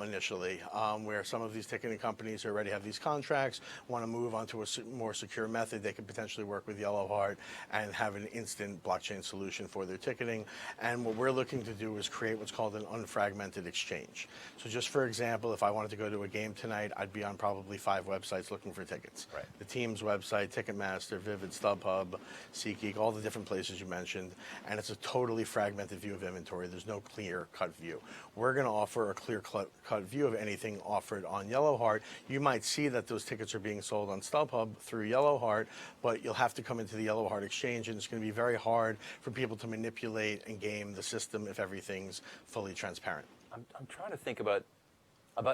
initially, where some of these ticketing companies who already have these contracts want to move onto a more secure method. They could potentially work with YellowHeart and have an instant blockchain solution for their ticketing. And what we're looking to do is create what's called an unfragmented exchange. So just for example, if I wanted to go to a game tonight, I'd be on probably 5 websites looking for tickets. Right. The team's website, Ticketmaster, Vivid, StubHub, SeatGeek, all the different places you mentioned, and it's a totally fragmented view of inventory. There's no clear-cut view. We're going to offer a clear-cut view of anything offered on YellowHeart. You might see that those tickets are being sold on StubHub through YellowHeart, but you'll have to come into the YellowHeart exchange, and it's going to be very hard for people to manipulate and game the system if everything's fully transparent. I'm trying to think about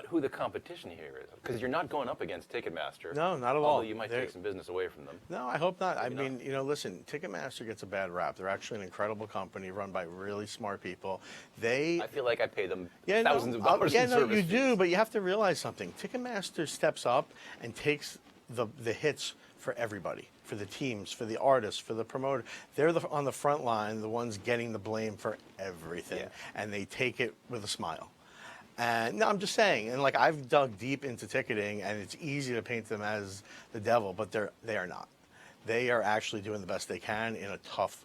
who the competition here is, because you're not going up against Ticketmaster. No, not at all. Although you might take some business away from them. No, I hope not. Maybe I mean, listen, Ticketmaster gets a bad rap. They're actually an incredible company run by really smart people. I feel like I pay them Yeah, thousands of dollars in service you fees. do, but you have to realize something. Ticketmaster steps up and takes the hits for everybody, for the teams, for the artists, for the promoter. They're on the front line, the ones getting the blame for everything, and they take it with a smile. And no, I'm just saying, and like I've dug deep into ticketing, and it's easy to paint them as the devil, but they are not. They are actually doing the best they can in a tough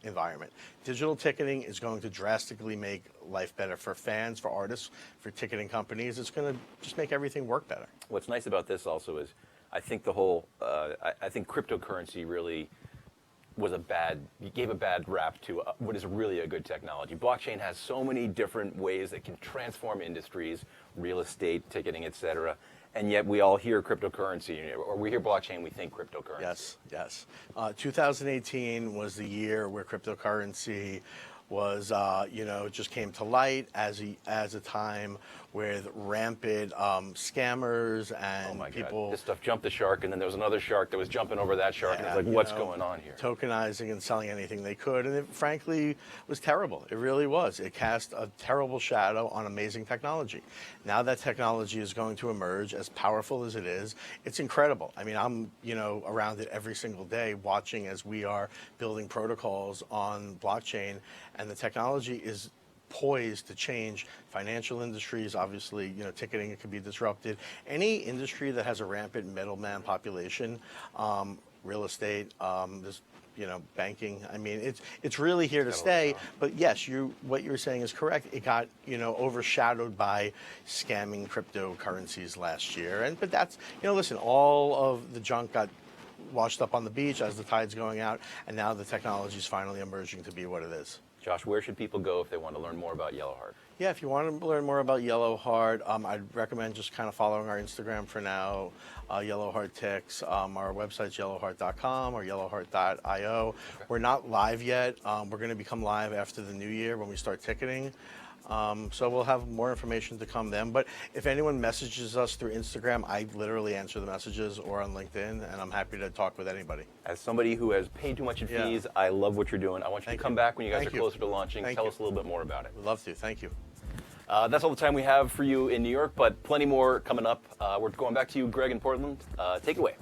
environment. Digital ticketing is going to drastically make life better for fans, for artists, for ticketing companies. It's going to just make everything work better. What's nice about this also is, I think the whole, I think cryptocurrency really gave a bad rap to what is really a good technology. Blockchain has so many different ways that can transform industries, real estate, ticketing, et cetera. And yet we all hear cryptocurrency, or we hear blockchain, we think cryptocurrency. Yes. 2018 was the year where cryptocurrency was, just came to light as a time with rampant scammers and people. God. This stuff jumped the shark, and then there was another shark that was jumping over that shark, and it's like, what's going on here? Tokenizing and selling anything they could, and it frankly was terrible. It really was. It cast a terrible shadow on amazing technology. Now that technology is going to emerge, as powerful as it is, it's incredible. I mean, I'm around it every single day, watching as we are building protocols on blockchain, and the technology is poised to change financial industries. Obviously, ticketing, it could be disrupted. Any industry that has a rampant middleman population, real estate, banking. I mean, it's really here to stay. But yes, what you're saying is correct. It got overshadowed by scamming cryptocurrencies last year. But that's listen, all of the junk got washed up on the beach as the tide's going out, and now the technology is finally emerging to be what it is. Josh, where should people go if they want to learn more about YellowHeart? Yeah, if you want to learn more about YellowHeart, I'd recommend just kind of following our Instagram for now, YellowHeart Ticks. Our website's yellowheart.com or yellowheart.io. Okay. We're not live yet. We're going to become live after the new year when we start ticketing. So we'll have more information to come then. But if anyone messages us through Instagram, I literally answer the messages, or on LinkedIn, and I'm happy to talk with anybody. As somebody who has paid too much in fees, I love what you're doing. I want you to come back when you guys are closer to launching. Tell us a little bit more about it. We'd love to. Thank you. That's all the time we have for you in New York, but plenty more coming up. We're going back to you, Greg, in Portland. Take it away.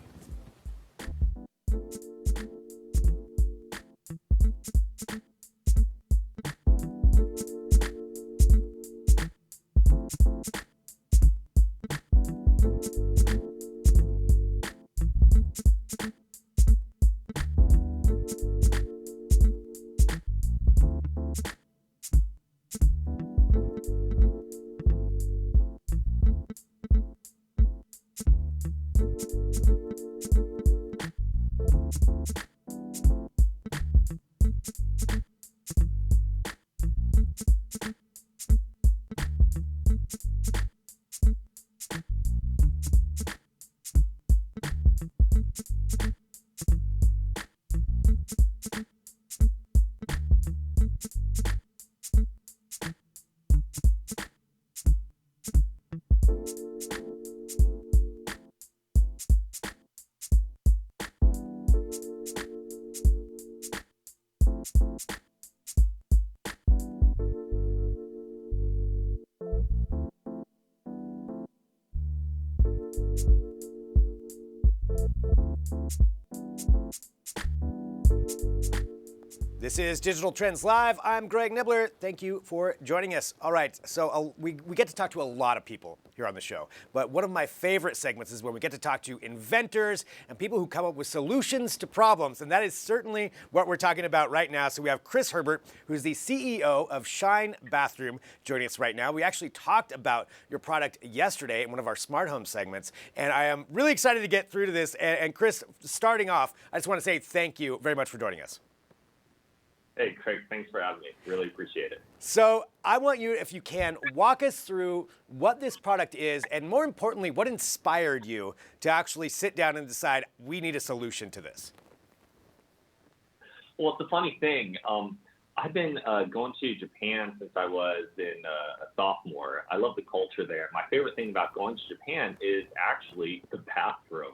This is Digital Trends Live. I'm Greg Nibbler. Thank you for joining us. All right, so we get to talk to a lot of people here on the show, but one of my favorite segments is when we get to talk to inventors and people who come up with solutions to problems, and that is certainly what we're talking about right now. So we have Chris Herbert, who's the CEO of Shine Bathroom, joining us right now. We actually talked about your product yesterday in one of our smart home segments, and I am really excited to get through to this. And Chris, starting off, I just want to say thank you very much for joining us. Hey, Craig, thanks for having me. Really appreciate it. So I want you, if you can, walk us through what this product is, and more importantly, what inspired you to actually sit down and decide we need a solution to this? Well, it's a funny thing. I've been going to Japan since I was a sophomore. I love the culture there. My favorite thing about going to Japan is actually the bathroom.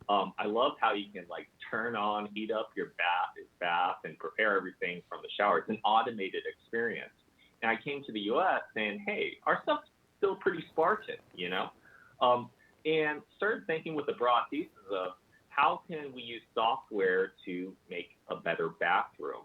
I love how you can turn on, heat up your bath and prepare everything from the shower. It's an automated experience. And I came to the US saying, hey, our stuff's still pretty Spartan, and started thinking with the broad thesis of how can we use software to make a better bathroom?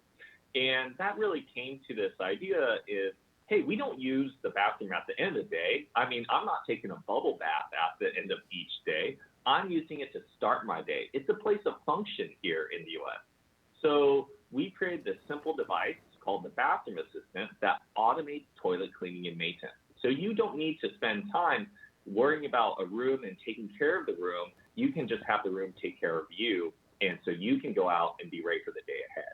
And that really came to this idea is, hey, we don't use the bathroom at the end of the day. I mean, I'm not taking a bubble bath at the end of each day. I'm using it to start my day. It's a place of function here in the US. So we created this simple device called the Bathroom Assistant that automates toilet cleaning and maintenance. So you don't need to spend time worrying about a room and taking care of the room. You can just have the room take care of you. And so you can go out and be ready for the day ahead.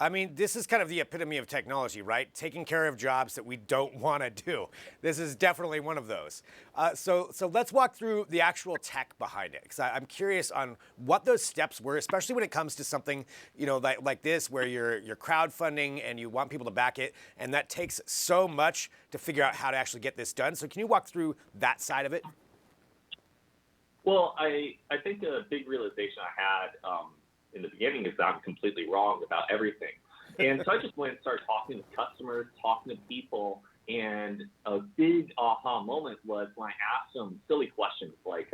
I mean, this is kind of the epitome of technology, right? Taking care of jobs that we don't want to do. This is definitely one of those. So let's walk through the actual tech behind it, because I'm curious on what those steps were, especially when it comes to something, like this, where you're crowdfunding and you want people to back it, and that takes so much to figure out how to actually get this done. So can you walk through that side of it? Well, I think a big realization I had in the beginning is that I'm completely wrong about everything. And so I just went and started talking to customers, talking to people, and a big aha moment was when I asked them silly questions like,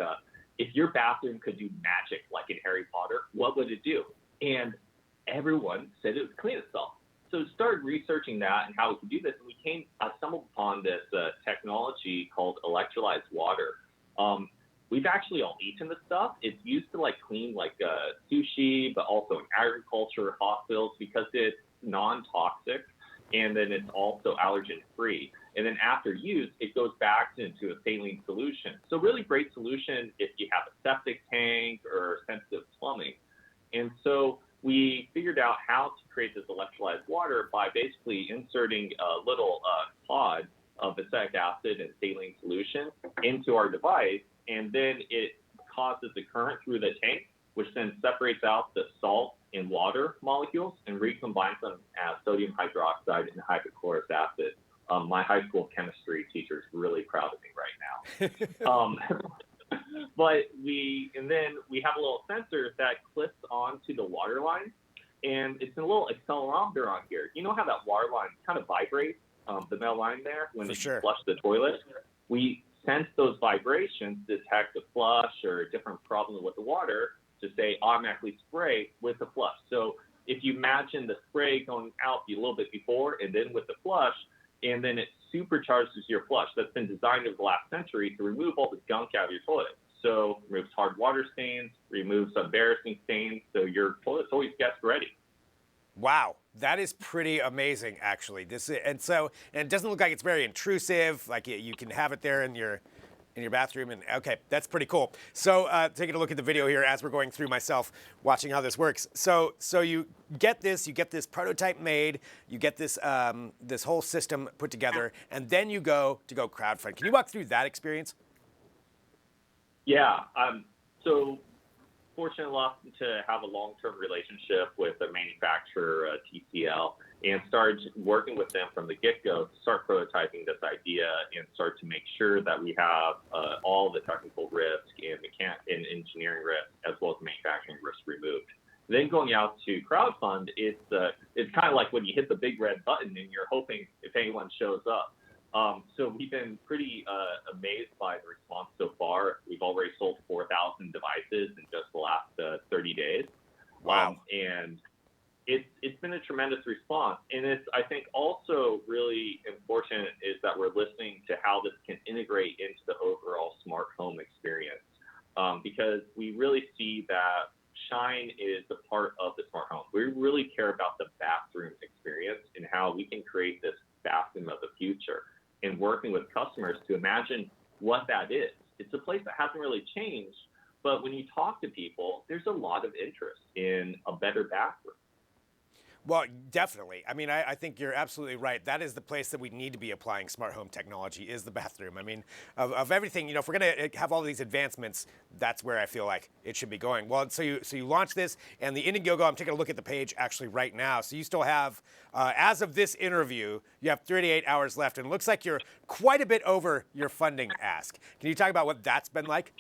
if your bathroom could do magic like in Harry Potter, what would it do? And everyone said it would clean itself. So I started researching that and how we could do this, and I stumbled upon this technology called electrolyzed water. We've actually all eaten this stuff. It's used to clean sushi, but also in agriculture, hospitals, because it's non-toxic, and then it's also allergen-free. And then after use, it goes back into a saline solution. So really great solution if you have a septic tank or sensitive plumbing. And so we figured out how to create this electrolyzed water by basically inserting a little pod of acetic acid and saline solution into our device, and then it causes a current through the tank, which then separates out the salt and water molecules and recombines them as sodium hydroxide and hydrochloric acid. My high school chemistry teacher is really proud of me right now. But we have a little sensor that clips onto the water line, and it's a little accelerometer on here. You know how that water line kind of vibrates, the metal line there, when you flush the toilet? We sense those vibrations, detect a flush or a different problem with the water to say automatically spray with the flush. So if you imagine the spray going out a little bit before and then with the flush, and then it supercharges your flush. That's been designed over the last century to remove all the gunk out of your toilet. So removes hard water stains, removes embarrassing stains, so your toilet's always guest ready. Wow, that is pretty amazing, actually. And it doesn't look like it's very intrusive. Like you can have it there in your bathroom, and okay, that's pretty cool. So taking a look at the video here as we're going through myself, watching how this works. So you get this prototype made, you get this this whole system put together, and then you go crowdfund. Can you walk through that experience? Yeah. So fortunate enough to have a long-term relationship with a manufacturer, TCL, and started working with them from the get-go to start prototyping this idea and start to make sure that we have all the technical risk and engineering risk as well as manufacturing risk removed. Then going out to crowdfund, it's kind of like when you hit the big red button and you're hoping if anyone shows up. So we've been pretty amazed by the response so far. We've already sold 4,000 devices in just the last 30 days. Wow. And it's been a tremendous response. And it's, I think, also really important is that we're listening to how this can integrate into the overall smart home experience. Because we really see that Shine is a part of the smart home. We really care about the bathroom experience and how we can create this bathroom of the future, and working with customers to imagine what that is. It's a place that hasn't really changed, but when you talk to people, there's a lot of interest in a better bathroom. Well, definitely. I mean, I think you're absolutely right. That is the place that we need to be applying smart home technology, is the bathroom. I mean, of everything, if we're going to have all these advancements, that's where I feel like it should be going. Well, so you launched this, and the Indiegogo, I'm taking a look at the page actually right now. So you still have, as of this interview, you have 38 hours left, and it looks like you're quite a bit over your funding ask. Can you talk about what that's been like?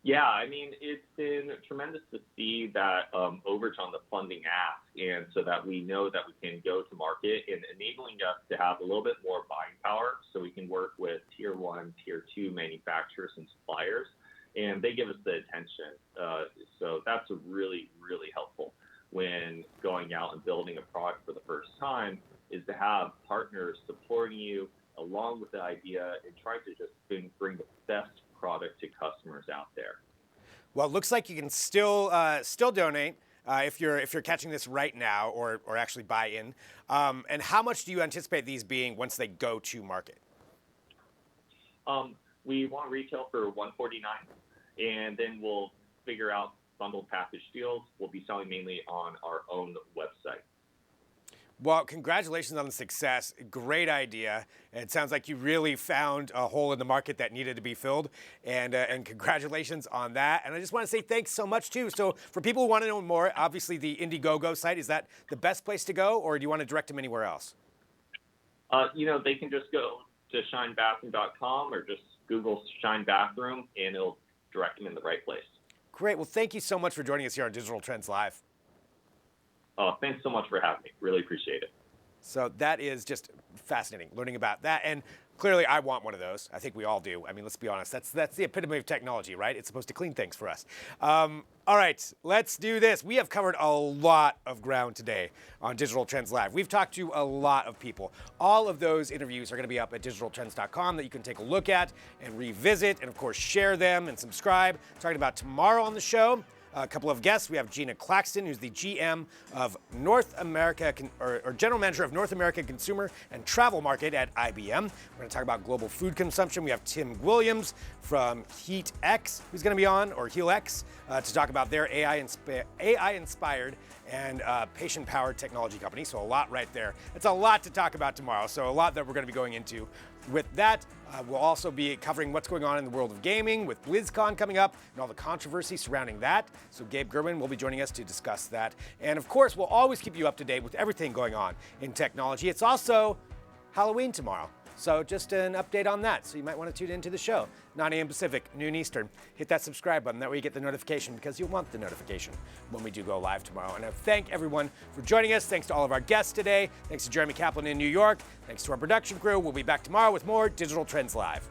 Yeah, I mean, it's been tremendous to see that overage on the funding ask, and so that we know that we can go to market and enabling us to have a little bit more buying power so we can work with tier 1, tier 2 manufacturers and suppliers, and they give us the attention. So that's really, really helpful when going out and building a product for the first time, is to have partners supporting you along with the idea and trying to just bring the best product to customers out there. Well, it looks like you can still donate if you're catching this right now, or actually buy in. And how much do you anticipate these being once they go to market? We want retail for $149, and then we'll figure out bundled package deals. We'll be selling mainly on our own website. Well, congratulations on the success. Great idea. It sounds like you really found a hole in the market that needed to be filled, and congratulations on that. And I just want to say thanks so much, too. So for people who want to know more, obviously the Indiegogo site, is that the best place to go, or do you want to direct them anywhere else? They can just go to shinebathroom.com or just Google Shine Bathroom, and it'll direct them in the right place. Great. Well, thank you so much for joining us here on Digital Trends Live. Oh, thanks so much for having me. Really appreciate it. So that is just fascinating, learning about that. And clearly, I want one of those. I think we all do. I mean, let's be honest. That's the epitome of technology, right? It's supposed to clean things for us. All right, let's do this. We have covered a lot of ground today on Digital Trends Live. We've talked to a lot of people. All of those interviews are going to be up at digitaltrends.com that you can take a look at and revisit, and of course, share them and subscribe. Talking about tomorrow on the show, a couple of guests. We have Gina Claxton, who's the GM of North America, or General Manager of North American Consumer and Travel Market at IBM. We're going to talk about global food consumption. We have Tim Williams from HeatX, who's going to be on, or HealX, to talk about their AI-inspired and patient-powered technology company. So a lot right there. It's a lot to talk about tomorrow. So a lot that we're going to be going into. With that, we'll also be covering what's going on in the world of gaming with BlizzCon coming up and all the controversy surrounding that. So Gabe Gerwin will be joining us to discuss that. And of course, we'll always keep you up to date with everything going on in technology. It's also Halloween tomorrow. So just an update on that. So you might want to tune into the show. 9 a.m. Pacific, noon Eastern. Hit that subscribe button. That way you get the notification, because you'll want the notification when we do go live tomorrow. And I thank everyone for joining us. Thanks to all of our guests today. Thanks to Jeremy Kaplan in New York. Thanks to our production crew. We'll be back tomorrow with more Digital Trends Live.